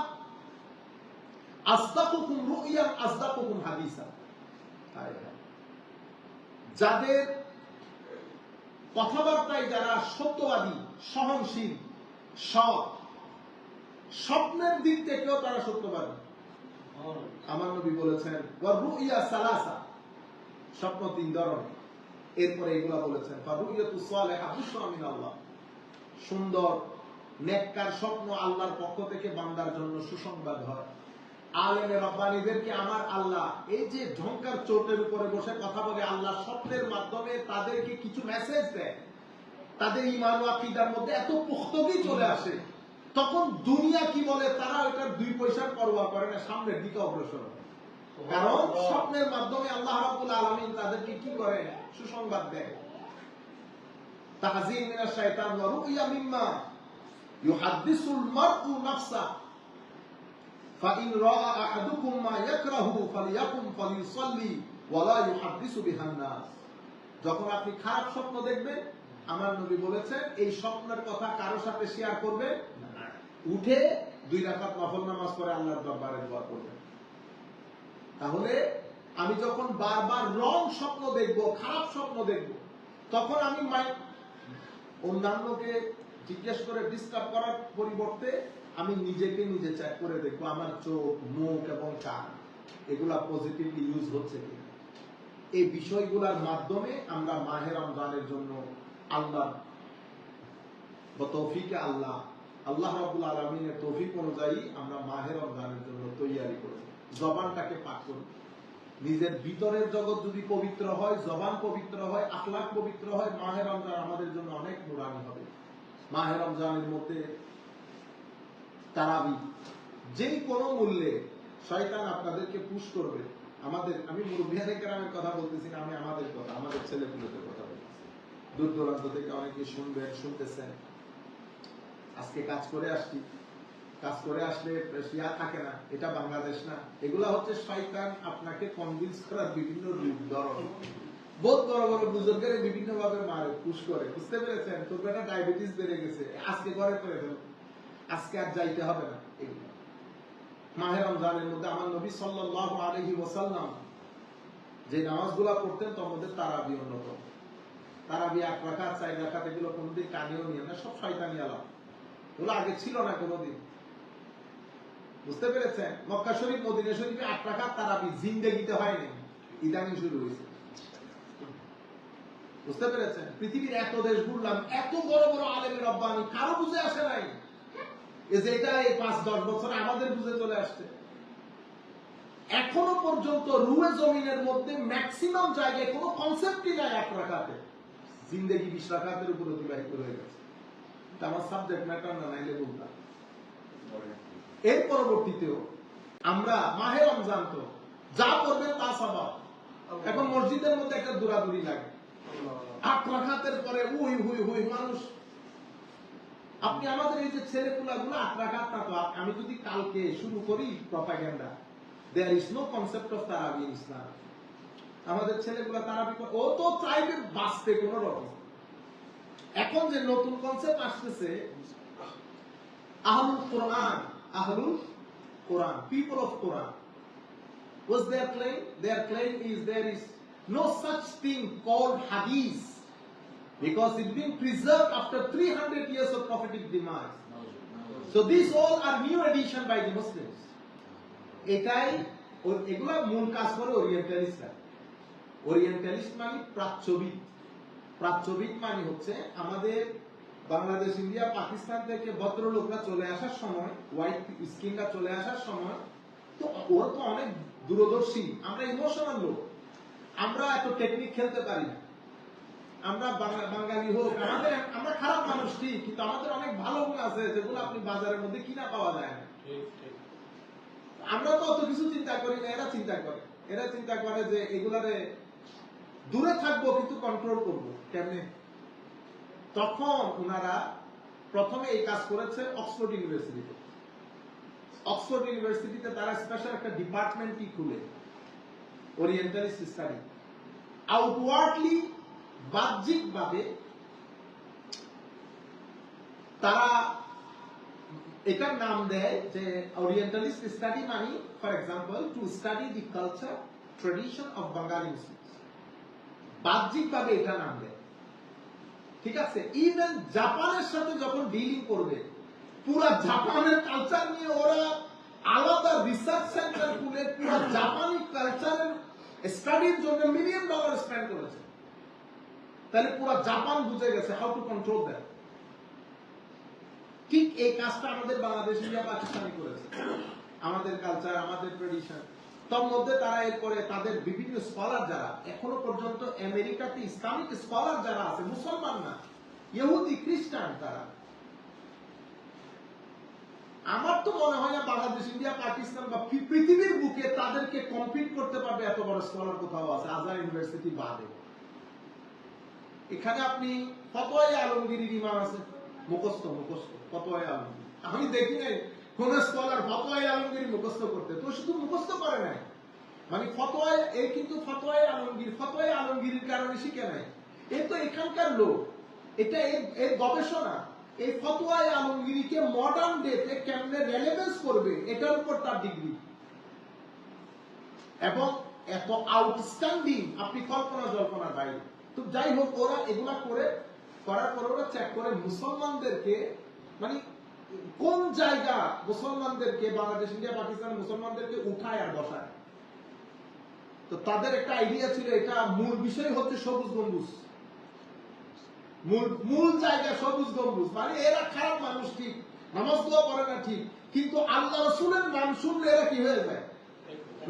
আসদাকুকুম রুইয়া আসদাকুকুম হাদিসা। হায় হায়, যাদের কথাবার্তায় যারা সত্যবাদী, সহনশীল, সৎ, স্বপ্নের দিক থেকেও তারা সত্যবাদী। আমার নবী বলেছেন ওয়া রুইয়া সালাসা, স্বপ্ন তিন ধরনের। এরপরে এগুলা বলেছেন ফারুইয়াতু সালিহা বুশরা মিনাল্লাহ, সুন্দর নেককার স্বপ্ন আল্লাহর পক্ষ থেকে বান্দার জন্য সুসংবাদ হয়। আলেমে রব্বানীদেরকে আমার আল্লাহ এই যে ঝংকার চোটের উপরে বসে কথা বলে, আল্লাহ স্বপ্নের মাধ্যমে তাদেরকে কিছু মেসেজ দেয়, তাদের ঈমান ও আকীদার মধ্যে এত পুখতগি চলে আসে, তখন দুনিয়া কি বলে তারা ওইটার দুই পয়সার পরোয়া করে না, সামনের দিকে অগ্রসর হয়। কারণ স্বপ্নের মাধ্যমে আল্লাহ রাব্বুল আলামিন তাদেরকে কি করে? সুসংবাদ দেয়। তাহযীর মিনাশ শাইতান ওয়া রুইয়া মিম্মা ইউহাদ্দিসুল মারউ নাফসা ফাইন রাআ আহাদুকুম মা ইয়াকরাহু ফালিয়াকুম ফালিয়ুসাল্লি ওয়া লা ইউহাদ্দিসু বিহান নাস। যখন আপনি খারাপ স্বপ্ন দেখবেন, আমার নবী বলেছেন এই স্বপ্নের কথা কারো সাথে শেয়ার করবে না, উঠে 2 রাকাত নফল নামাজ পড়ে আল্লাহর দরবারে দোয়া করবেন। তাহলে আমি যখন বারবার রং স্বপ্ন দেখব, খারাপ স্বপ্ন দেখব, তখন আমি অন্যান্যকে জিজ্ঞেস করে ডিস্টার্ব করার পরিবর্তে আমি নিজেকে নিজে চেক করে দেখবো আমার চোখ, মুখ এবং কান এগুলা পজিটিভলি ইউজ হচ্ছে কিনা। এই বিষয়গুলোর মাধ্যমে আমরা মাহে রমজানের জন্য আল্লাহ তৌফিকে আল্লাহ রাব্বুল আলামিনের তৌফিক অনুযায়ী আমরা মাহে রমজানের জন্য তৈয়ারি করি। জবানটাকে পাক করি। নিজের ভিতরের জগৎ যদি পবিত্র হয়, জবান পবিত্র হয়, আখলাক পবিত্র হয়, মাহে রমজান আমাদের জন্য অনেক নুরানি হবে। মাহে রমজানের মধ্যে তারাবি যেই কোনো মূল্যে শয়তান আপনাদেরকে পুশ করবে। আমি মুরব্বিয়ানে কেরামের কথা বলতেছি না, আমি আমাদের কথা, আমাদের ছেলেপুলেদের কথা বলতেছি। দূর দূরান্ত থেকে অনেকে শুনতেছেন। আজকে কাজ করে আসছি, কাজ করে আসলে ইয়া থাকে না, এটা বাংলাদেশ না। এগুলা হচ্ছে শয়তান আপনাকে কনভিন্স করার বিভিন্ন রূপ ধরন। বহুত বড় বড় বুজুর্গের বিভিন্ন ভাবে মারে, পুশ করে। বুঝতে পেরেছেন? তোর বেটা ডায়াবেটিস বেড়ে গেছে, আজকে করে ফেল, আজকে আর যাইতে হবে না। এগুলো মাহে রমজানের মধ্যে আমার নবী সাল্লাল্লাহু আলাইহি ওয়াসাল্লাম যে নামাজগুলা পড়তেন তার মধ্যে তারাবি অন্যতম। তারাবি 8 রাকাত 4 রাকাত এগুলো কোনদিন কানেও নিয়ে না, সব শয়তানি আলাপ। এগুলো আগে ছিল না কোনোদিন। বুঝতে পেরেছেন? মক্কা শরীফ, মদিনা শরীফে 8 রাকাত তারাবি জিন্দেগিতে হয়নি, ইদানিং শুরু হয়েছে। বুঝতে পেরেছেন? পৃথিবীর এত দেশ ঘুরলাম, এত বড় বড় আলেমের রব্বানি, কারো বুঝে আসে নাই। এটা এই 5-10 বছরে আমাদের বুঝে চলে আসছে। এখনো পর্যন্ত রুয়ে জমিনের মধ্যে ম্যাক্সিমাম জায়গায় কোনো কনসেপ্টই নাই 8 রাকাতে। জিন্দেগি 20 রাকাতের উপর অতিবাহিত হয়ে গেছে। এটা আমার সাবজেক্ট ম্যাটার না, নাইলে বলতাম। এর পরবর্তীতেও আমরা মাহে রমজান তো যা করবেন তা সওয়াব। এখন মসজিদের মধ্যে একটা দৌড়াদৌড়ি লাগে, 8 রাকাতের পরে হুই হুই হুই মানুষ। আপনি আমাদের এই যে ছেলেপুলাগুলো 8 রাকাত না, তো আমি যদি কালকে শুরু করি propaganda, there is no concept of tarawih in Islam. আমাদের ছেলেগুলো তারাবি ও তো চাইবে বাঁচতে কোন রকম। এখন যে নতুন কনসেপ্ট আসতেছে Ahlul Quran, people of Quran, what's their claim? Their claim is there is no such thing called hadith because it's been preserved after 300 years of prophetic demise. So these all are new addition by the Muslims. এটাই এগুলা মূল কাজ করে ওরিয়েন্টালিস্টরা। ওরিয়েন্টালিস্ট মানে প্রাচ্যবিদ। প্রাচ্যবিদ মানে হচ্ছে আমাদের বাংলাদেশ, ইন্ডিয়া, পাকিস্তান থেকে ভদ্রলোকরা চলে আসার সময়, হোয়াইট স্কিনরা চলে আসার সময়, তো ওরা তো অনেক দূরদর্শী। আমরা ইমোশনাল লোক, আমরা এত টেকনিক খেলতে পারি না। আমরা বাঙালি হোক, আমরা খারাপ মানুষ ঠিক, কিন্তু আমাদের অনেক ভালো গুণ আছে যেগুলো আপনি বাজারের মধ্যে কিনা পাওয়া যায় না। আমরা তো অত কিছু চিন্তা করি না, এরা চিন্তা করে। এরা চিন্তা করে যে এগুলারে দূরে থাকবো কিন্তু কন্ট্রোল করবো কেমনে। তখন ওনারা প্রথমে এই কাজ করেছে অক্সফোর্ড ইউনিভার্সিটিতে। অক্সফোর্ড ইউনিভার্সিটিতে তারা স্পেশাল একটা ডিপার্টমেন্টই খুলে ওরিয়েন্টালিস্ট স্টাডি। আউটওয়ার্ডলি, বাহ্যিকভাবে তারা এটার নাম দেয় যে ওরিয়েন্টালিস্ট স্টাডি মানে, for example, to study the culture tradition of Bangali Muslims. বাহ্যিকভাবে এটা নাম দেয়, ঠিক আছে। ইভেন জাপানের সাথে যখন ডিলিং করবে, পুরো জাপানের কালচার নিয়ে ওরা আলাদা রিসার্চ সেন্টার খুলে পুরো জাপানি কালচারের স্টাডির জন্য $1 মিলিয়ন স্পেন্ড করেছে। তাহলে পুরো জাপান বুঝে গেছে হাউ টু কন্ট্রোল দ্যাট। ঠিক এই কাজটা আমাদের বাংলাদেশ, ইন্ডিয়া, পাকিস্তানি করেছে। আমাদের কালচার, আমাদের ট্রেডিশন, তার মধ্যে তারা এরপরে তাদের বিভিন্ন স্কলার যারা এখনো পর্যন্ত আমেরিকাতে ইসলামিক স্কলার যারা আছে, মুসলমান না, ইহুদি, খ্রিস্টান, তারা, আমার তো মনে হয় না বাংলাদেশ, ইন্ডিয়া, পাকিস্তান বা পৃথিবীর বুকে তাদেরকে কম্পিট করতে পারবে এত বড় স্কলার কোথাও আছে আজহার ইউনিভার্সিটি বাদে। এখানে আপনি ফতোয়া আলমগীরের ইমাম আছে, মুখস্থ ফতোয়া আলমগীর। আমি দেখি নাই কোন স্কলার ফতোয়া আলমগীর মুখস্থ করতে। তো শুধু মুখস্থ করে নাই, মানে ফতোয়া, এই কিন্তু ফতোয়া আলমগীরের কারণে শিখে নাই। এই তো এখানকার লোক, এটা এর গবেষণা, এই ফতোয়া আলমগীরকে মডার্ন ডেতে কেমনে রেলেভেন্স করবে এটার উপর তার ডিগ্রি, এবং এত আউটস্ট্যান্ডিং আপনি কল্পনা জল্পনার বাইরে। তো যাই হোক, ওরা এগুলা করে করার পর ওরা চেক করে মুসলমানদেরকে মানে কোন জায়গা মুসলমানদেরকে বাংলাদেশ ইন্ডিয়া পাকিস্তানের মুসলমানদেরকে উঠায় আর বসায়। তো তাদের একটা আইডিয়া ছিল এটা মূল বিষয় হচ্ছে সবুজ গম্বুজ, মূল জায়গা সবুজ গম্বুজ, মানে এরা খারাপ মানুষ ঠিক, নামাজ দোয়া করে না ঠিক, কিন্তু আল্লাহ রাসূলের নাম শুনলে এরা কি হয়ে যায়,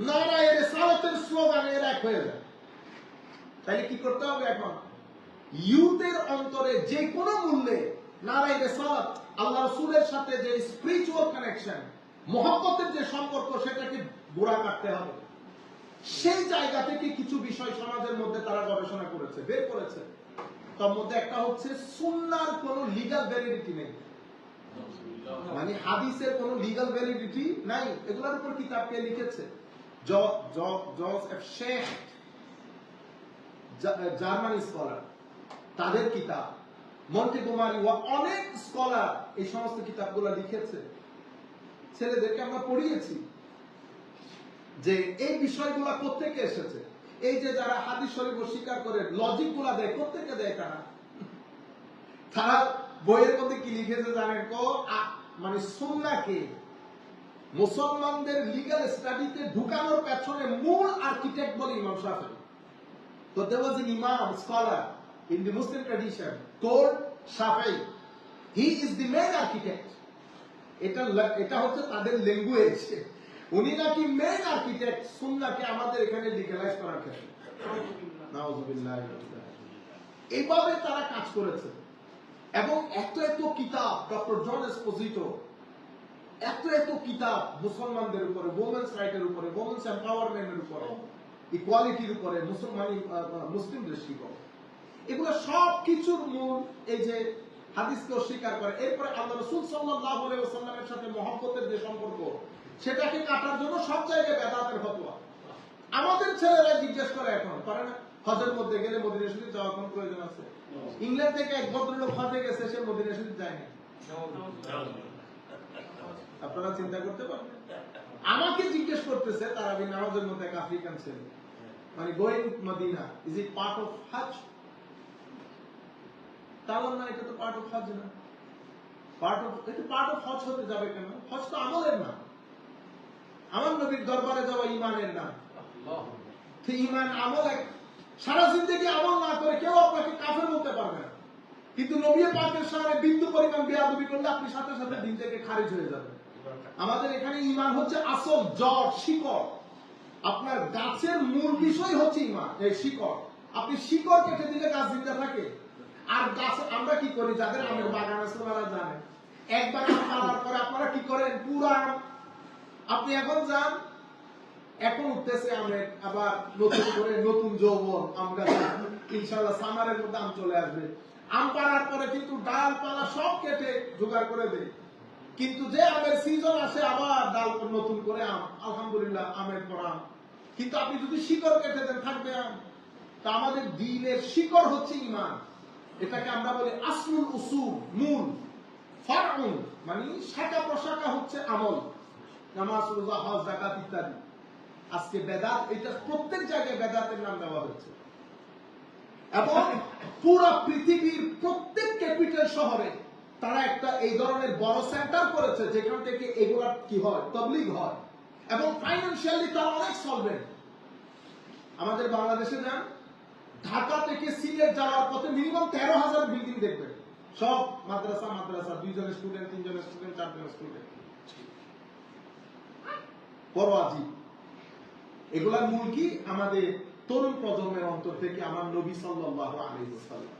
নারায়ে রিসালাতের স্লোগানে এরা এক হয়ে যায়। তাইলে কি করতে হবে এখন? ইউথের অন্তরে যে কোনো মূল্যে নারায়ে রিসালাত, আল্লাহ রাসূলের সাথে যে স্পিরিচুয়াল কানেকশন, মহব্বতের যে সম্পর্ক, সেটাকে গোড়া কাটতে হবে। সেই জায়গা থেকে কিছু বিষয় সমাজের মধ্যে তারা গবেষণা করেছে, বের করেছে। তার মধ্যে একটা হচ্ছে সুন্নাহর কোনো লিগ্যাল ভ্যালিডিটি নেই, মানে হাদিসের কোনো লিগ্যাল ভ্যালিডিটি নাই। এগুলোর উপর কিতাব কে লিখেছে? George F Sheikh, German scholar, তাদের কিতাব। মন্টেগোমারি ওয়া অনেক স্কলার এই সমস্ত কিতাবগুলো লিখেছে। ছেলেদেরকে আমরা পড়িয়েছি যে এই বিষয়গুলো কোত্থেকে এসেছে। এই যে যারা হাদিস শরীফ অস্বীকার করে লজিক গুলা দেয়, কোত্থেকে দেয় তারা বইয়ের মধ্যে কি লিখেছে জানেন? মানে সুন্নাহকে মুসলমানদের লিগ্যাল স্টাডিতে ঢুকানোর পেছনে মূল আর্কিটেক্ট বলে ইমাম শাফিঈ। তো there was an imam scholar in the Muslim tradition called Shafi'i. He is the main architect. এটা হচ্ছে তাদের ল্যাঙ্গুয়েজ। উনি নাকি মেইন আর্কিটেক্ট সুন্নাহকে আমাদের এখানে লিগ্যালাইজ করার ক্ষেত্রে। নাউযুবিল্লাহ। এইভাবে তারা কাজ করেছে এবং এত কিতাব, ডক্টর জন এসপোজিটো, এত কিতাব মুসলমানদের উপরে, ওমেন্স রাইটের উপরে, ওমেন্স এম্পাওয়ারমেন্টের উপরে, ইকুয়ালিটির উপরে, মুসলিম দৃষ্টিকোণ, এগুলো সব কিছুর মূল এই যে হাদিসকে অস্বীকার করে। এরপরে আল্লাহ রাসূল সাল্লাল্লাহু আলাইহি ওয়াসাল্লামের সাথে মহব্বতের যে সম্পর্ক, সেটাকে কাটার জন্য সব জায়গায় বেদাতের ফতোয়া। আমাদের ছেলেরা জিজ্ঞেস করে এখন, করে না? হজের মধ্যে গেলে মদিনা শরীফ যাওয়ার কোনো প্রয়োজন আছে? ইংল্যান্ড থেকে এক ভদ্রলোক হজে গেছে, সে মদিনা শরীফ যায়নি। আপনারা চিন্তা করতে পারেন? আমাকে জিজ্ঞেস করতেছে তারাবি নামাজের মধ্যে এক আফ্রিকান ছেলে, মানে going Medina, is it part of Hajj? তাহলে না, এটা তো পার্ট অফ হজ না। এটা পার্ট অফ হজ হতে যাবে কেন? হজ তো আমলের নাম। আমার নবীর দরবারে যাওয়া ঈমানের নাম। তো ঈমান আমল এক। সারা জিন্দেগি আমল না করে কেউ আপনাকে কাফের বলতে পারবে না, কিন্তু নবী পাকের সামনে বিন্দু পরিমাণ বেয়াদবি করলে আপনি সাথে সাথে দিন থেকে খারিজ হয়ে যাবেন। আমাদের এখানে ঈমান হচ্ছে আসল জড়, শিকড়। আপনার গাছের মূল বিষয় হচ্ছে ঈমান, এই শিকড়। আপনি শিকড় কেটে দিলে গাছ জিন্দা থাকে। আর গাছ আমরা কি করি, যাদের আমের বাগান আছে তারা জানেন, এক বাগান পালার পরে আপনারা কি করেন, পুরা আপনি এখন যান, এখন উঠতেছে আমের, আবার নতুন করে নতুন যৌবন আম গাছ, ইনশাআল্লাহ সামারের মধ্যে আম চলে আসবে। আম পাড়ার পরে কিন্তু ডালপালা সব কেটে জোগাড় করে দেয়, কিন্তু যে আমের সিজন আসে আবার ডাল নতুন করে আম, আলহামদুলিল্লাহ আমের পর আম। কিন্তু আপনি যদি শিকড় কেটে দেন, থাকবে আম। তা আমাদের দ্বীনের শিকড় হচ্ছে ঈমান। এটাকে আমরা বলি আসলুল উসুল, মূল। ফারউন মানে শাখা প্রশাখা হচ্ছে আমল, নামাজ, রোজা, হজ, যাকাত ইত্যাদি। আজকে বেদাত, এটা প্রত্যেক জায়গায় বেদাতের নাম দেওয়া হয়েছে। এবং পুরো পৃথিবীর প্রত্যেক ক্যাপিটাল শহরে তারা একটা এই ধরনের বড় সেন্টার করেছে, যেখান থেকে এগুলা কি হয়, তাবলীগ হয়। এবং ফাইন্যান্সিয়ালি তারা অনেক সলভেন্ট। আমাদের বাংলাদেশে যান, ঢাকা থেকে সিলেট যাওয়ার পথে মিনিমাম 13,000 বিল্ডিং দেখবেন, সব মাদ্রাসা, 2 জন স্টুডেন্ট, 3 জন স্টুডেন্ট, 4 জন স্টুডেন্ট। বড় আজীব। এগুলার মূল কি? আমাদের তরুণ প্রজন্মের অন্তর থেকে আমার নবী সাল্লাল্লাহু আলাইহি ওয়াসাল্লাম।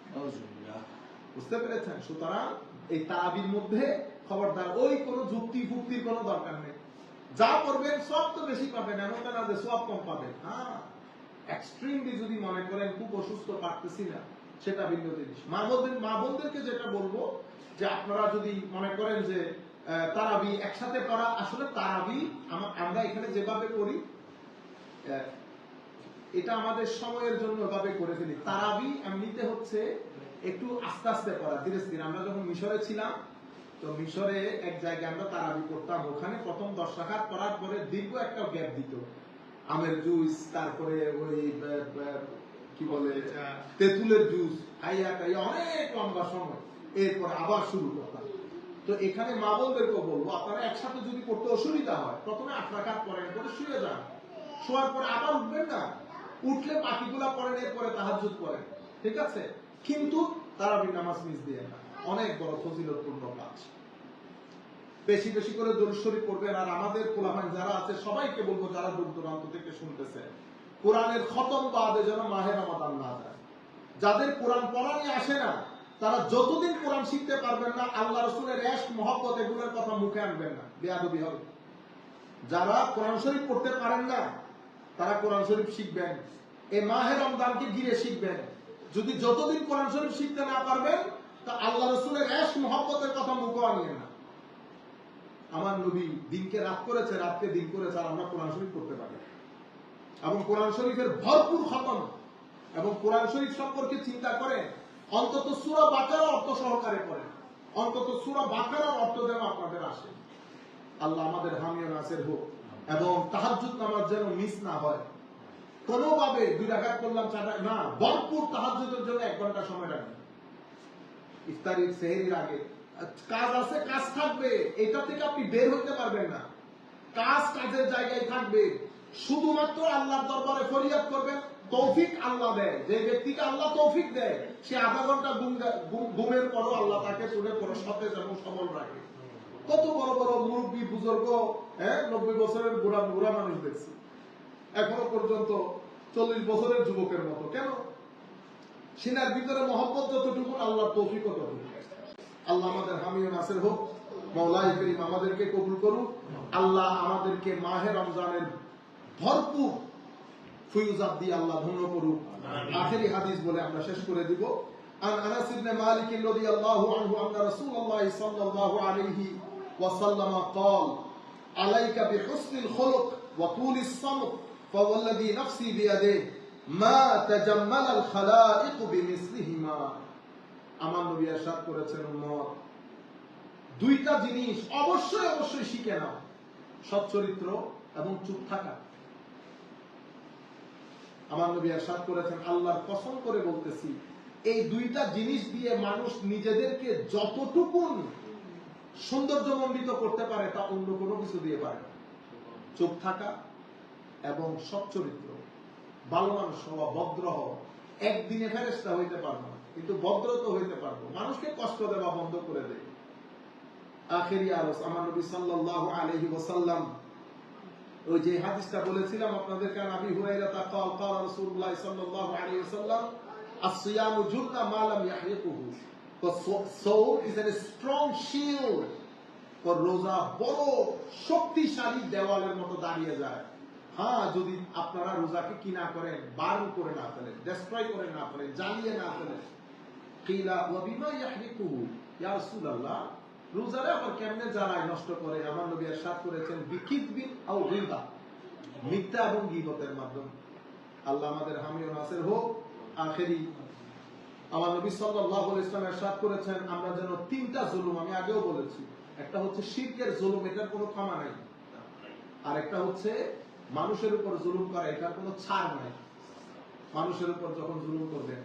বুঝতে পেরেছেন? সুতরাং এই তারাবির মধ্যে খবরদার ওই কোন যুক্তি ফুক্তির কোনো দরকার নেই। যা করবেন সব তো বেশি পাবেন, এমন না যে সব কম পাবেন। হ্যাঁ, এক্সট্রিমলি যদি মনে করেন খুব অসুস্থ, পারতেছি না, সেটা ভিন্ন জিনিস। মা বোনদেরকে যেটা বলবো, যে আপনারা যদি মনে করেন যে তারাবি একসাথে পড়া, আসলে তারাবি আমরা এখানে যেভাবে করি, এটা আমাদের সময়ের জন্য ভাবে করে ফেলি। তারাবি এমনিতে হচ্ছে একটু আস্তে আস্তে পড়া, ধীরে ধীরে। আমরা যখন মিশরে ছিলাম, তো মিশরে এক জায়গায় আমরা তারাবি করতাম, ওখানে প্রথম 10 রাকাত পড়ার পরে দীর্ঘ একটা গ্যাপ দিত, আমের জুস, তারপরে ওই কি বলে তেঁতুলের জুস খাইয়া খাইয়া অনেক লম্বা সময়, এরপর আবার শুরু করতাম। তো এখানে মা বোনদেরকে বলবো, আপনারা একসাথে যদি করতে অসুবিধা হয়, প্রথমে 8 রাকাত পড়েন, করে শুয়ে যান, শোয়ার পরে আবার উঠবেন না, উঠলে বাকিগুলা পড়েন, এরপরে তাহাজ্জুদ পড়েন, ঠিক আছে? কিন্তু তারাবির নামাজ মিস দিয়ে না, অনেক বড় ফজিলতপূর্ণ কাজ। বেশি বেশি করে দরুদ শরীফ পড়বেন। আর আমাদের পোলাপান যারা আছে সবাইকে বলবো, যারা দূর দূরান্ত থেকে শুনতেছে, কোরআনের খতম বাদে যেন মাহে রমাদান না যায়। যাদের কোরআন পড়া নিয়ে আসে না, তারা যতদিন কোরআন শিখতে পারবেন না, আল্লাহ রাসূলের ইশক মহব্বত এগুলোর কথা মুখে আনবেন না, বেয়াদবি হবে। যারা কোরআন শরীফ পড়তে পারেন না, তারা কোরআন শরীফ শিখবেন, এই মাহে রমজানকে ঘিরে শিখবেন। যদি যতদিন কোরআন শরীফ শিখতে না পারবেন, তা আল্লাহ রাসূলের ইশক মহব্বতের কথা মুখে আনিয়ে না। আমার নবী দিনকে রাত করেছে, রাতকে দিন করেছে, আর আমরা কোরআন শরীফ পড়তে পারি, এবং কোরআন শরীফের ভরপুর খতম। এবং কোরআন শরীফ সম্পর্কে চিন্তা করে অন্তত সূরা বাকারা অর্থ সহকারে পড়েন, অন্তত সূরা বাকারার অর্থ যেন আপনাদের আসে। আল্লাহ আমাদের হামি ও নাসির হোক। এবং তাহাজ্জুদ নামাজ যেন মিস না হয়, কোনোভাবে 2 রাকাত করলাম 4 রাকাত না, ভরপুর তাহাজ্জুদের জন্য 1 ঘন্টা সময় রাখবেন। ইফতারির সেহরির আগে কাজ আছে, কাজ থাকবে, এটা থেকে আপনি বের হইতে পারবেন না। কাজ কাজের জায়গায় থাকবে, শুধুমাত্র আল্লাহর দরবারে ফরিয়াদ করবেন, তৌফিক আল্লাহ দেয়। যে ব্যক্তিকে আল্লাহ তৌফিক দেয়, সে আধা ঘন্টা ঘুমের পরও আল্লাহ তাকে শুনে পরে সতেজ এবং সবল রাখে। কত বড় বড় মুরব্বী বুজুর্গ, 90 বছরের বুড়া বুড়া মানুষ দেখছি, এখনো পর্যন্ত 40 বছরের যুবকের মতো। কেন? সিনার ভিতরে মহব্বত যতটুকু, আল্লাহর তৌফিক ততটুকু। আল্লাহ আমাদের হামি ও নাসির হোক। মাওলাই করিম আমাদেরকে কবুল করুক। আল্লাহ আমাদেরকে মাহে রমজানের ভরপুর ফয়ুজাত দিয়ে আল্লাহ ধন্য করুক। আখেরি হাদিস বলে আমরা শেষ করে দিব। আন আনাস ইবনে মালিক রাদিয়াল্লাহু আনহু আন্না রাসূলুল্লাহ সাল্লাল্লাহু আলাইহি ওয়াসাল্লাম قال عليك بحسن الخلق وطول الصمت فوالذي نفسي بيده ما تجمل الخلائق بمثلهما। আমার নবী ইরশাদ করেছেন, উম্মত, 2টা জিনিস অবশ্যই অবশ্যই শিখে নাও, সৎ চরিত্র এবং চুপ থাকা। আমার নবী ইরশাদ করেছেন, আল্লাহর কসম করে বলতেছি, এই 2টা জিনিস দিয়ে মানুষ নিজেদেরকে যতটুকু সৌন্দর্যমণ্ডিত করতে পারে, তা অন্য কোনো কিছু দিয়ে পারে না। চুপ থাকা এবং সৎ চরিত্র, ভালো মানুষ হওয়া, ভদ্র হওয়া। একদিনে ফেরেশতা হইতে পারবো না, কিন্তু ভদ্র তো হইতে পারবো। মানুষকে কষ্ট দেওয়া বন্ধ করে দেয়। আখেরি আরজ আমার নবী সাল্লাল্লাহু আলাইহি ওয়াসাল্লাম, ওই যে হাদিসটা বলেছিলাম আপনাদেরকে, নবী Hurairah قال قال رسول الله صلى الله عليه وسلم الصيام جنة ما لم يحرقه। So is a strong shield, রোজা বড় শক্তিশালী দেওয়ালের মতো দাঁড়িয়ে যায়। হ্যাঁ, যদি আপনারা রোজাকে কি না করেন, বারণ করে না ফেলেন, ডেস্ট্রয় করে না ফেলেন, জ্বালিয়ে না ফেলেন। কিলা ওয়া বিমা ইয়াহরিকুহু ইয়া রাসূলুল্লাহ, রোজারে আবার কেমনে জ্বালায়, নষ্ট করে? আমার নবী ইরশাদ করেছেন, বিকিদবিন আও গীবা, মিথ্যা এবং গীবতের মাধ্যমে। আল্লাহ আমাদের হামি ও নাসির হোক। আখেরি আমার নবী সাল্লাল্লাহু আলাইহি ওয়াসাল্লাম ইরশাদ করেছেন, আমরা যেন 3টা জুলুম, আমি আগেও বলেছি, একটা হচ্ছে শিরকের জুলুম, এটার কোনো ক্ষমা নাই। আর একটা হচ্ছে মানুষের উপর জুলুম করা, এটার কোনো ছাড় নাই। মানুষের উপর যখন জুলুম করবেন,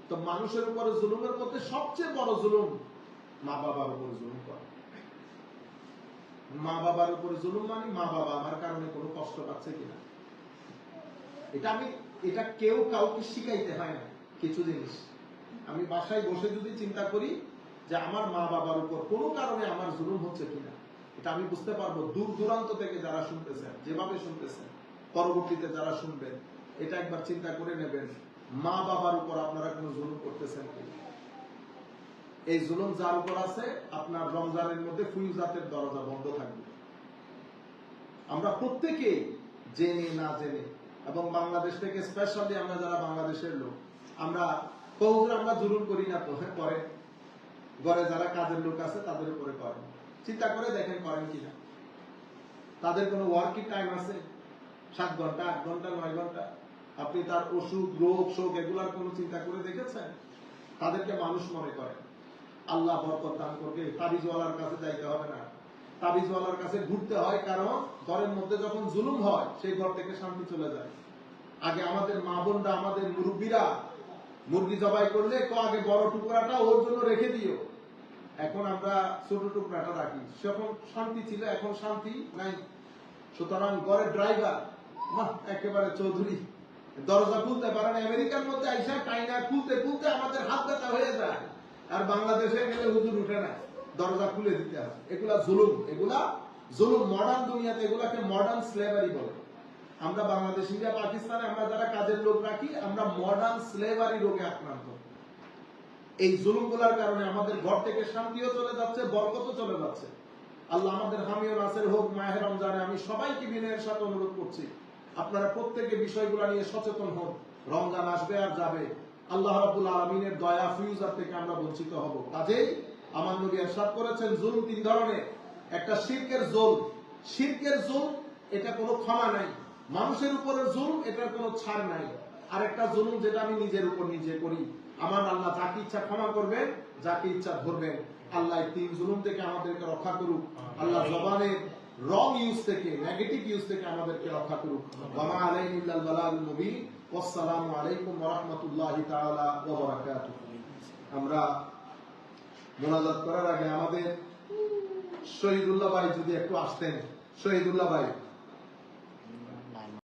তো মানুষের উপর জুলুমের মধ্যে সবচেয়ে বড় জুলুম মা বাবার উপর জুলুম করা। মা বাবার উপর জুলুম মানে মা বাবা আমার কারণে কোনো কষ্ট পাচ্ছে কিনা। এটা কেউ কাউকে শিখাইতে হয় না। কিছু জিনিস আমি বাসায় বসে যদি চিন্তা করি যে আমার মা বাবার উপর কোনো কারণে আমার জুলুম হচ্ছে কিনা, এটা আমি বুঝতে পারবো। দূর দূরান্ত থেকে যারা শুনতেছেন, যেভাবে শুনতেছেন, পরবর্তীতে যারা শুনবেন, এটা একবার চিন্তা করে নেবেন, মা বাবার উপর আপনারা কোনো জুলুম করতেছেন কিনা। এই জুলুম যার উপর আছে, আপনার রমজানের মধ্যে ফুয়ুজাতের দরজা বন্ধ থাকবে। আমরা প্রত্যেকে জেনে না জেনে, এবং বাংলাদেশ থেকে স্পেশালি আমরা যারা বাংলাদেশের লোক, আমরা আমরা জুলুম করি না তো, করে ঘরে যারা কাজের লোক আছে তাদের উপরে করেন। চিন্তা করে দেখেন করেন কিনা। তাদের কোনো ওয়ার্কিং টাইম আছে 7 ঘন্টা, 8 ঘন্টা, 9 ঘন্টা। আপনি তার অসুখ, রোগ, শোক এগুলার কোনো চিন্তা করে দেখেছেন? তাদেরকে মানুষ মনে করেন। আল্লাহ বরকত দান করবে। তাবিজওয়ালার কাছে যাইতে হবে না, তাবিজওয়ালার কাছে ঘুরতে হয়, কারণ ঘরের মধ্যে যখন জুলুম হয়, সেই ঘর থেকে শান্তি চলে যায়। আগে আমাদের মা বোনরা, আমাদের মুরব্বীরা মুরগি জবাই করলে আগে বড় টুকরাটা ওর জন্য রেখে দিও। এখন আমরা ছোট টুকরাটা রাখি। যখন শান্তি ছিল, এখন শান্তি নাই। সুতরাং ঘরের ড্রাইভার একেবারে চৌধুরী, দরজা খুলতে পারেন। আমেরিকার মধ্যে আইসা টাইনা খুলতে খুলতে আমাদের হাত ব্যথা হয়ে যায়, আর বাংলাদেশে গেলে হুজুর উঠে না, দরজা খুলে দিতে হবে। এগুলা জুলুম, এগুলা জুলুম। মডার্ন দুনিয়াতে এগুলাকে মডার্ন স্লেভারি বলে। আমরা বাংলাদেশিরা পাকিস্তানে আমরা যারা কাজের লোক রাখি, আমরা মডার্ন স্লেভারি রোগে আক্রান্ত। এই জুলুম গুলার কারণে আমাদের ঘর থেকে শান্তিও চলে যাচ্ছে, বরকতও চলে যাচ্ছে। আল্লাহ আমাদের হামি ও নাসির হোক। মাহে রমজানে আমি সবাইকে বিনয়ের সাথে অনুরোধ করছি, আপনারা প্রত্যেকে বিষয়গুলো নিয়ে সচেতন হন। রমজান আসবে আর যাবে, আল্লাহ রাব্বুল আলামিনের দয়া ফিউজার থেকে আমরা বঞ্চিত হব। কাজেই আমার নবী ইরশাদ করেছেন, জুলম তিন ধরনের। একটা শিরকের জুলম, শিরকের জুলম এটা কোনো ক্ষমা নাই। মানুষের উপরে জুলম, এটার কোনো ছাড় নাই। আর একটা জুলুম যেটা আমি নিজের উপর নিজে করি, আমার আল্লাহ যাকে ইচ্ছা ক্ষমা করবেন, যাকে ইচ্ছা ধরবেন। আল্লাহ তিন জুলুম থেকে আমাদেরকে রক্ষা করুক। আল্লাহ জবানের রং ইউজ থেকে, নেগেটিভ ইউজ থেকে আমাদেরকে রক্ষা করুক। ওয়া মা আলাইনা ইল্লাল বালাগুল মুবিন। ওয়াসসালামু আলাইকুম ওয়া রাহমাতুল্লাহি তাআলা ওয়া বারাকাতুহু। আমরা মোনাজাত করার আগে আমাদের শহীদুল্লাহ ভাই যদি একটু আসতেন। শহীদুল্লাহ ভাই।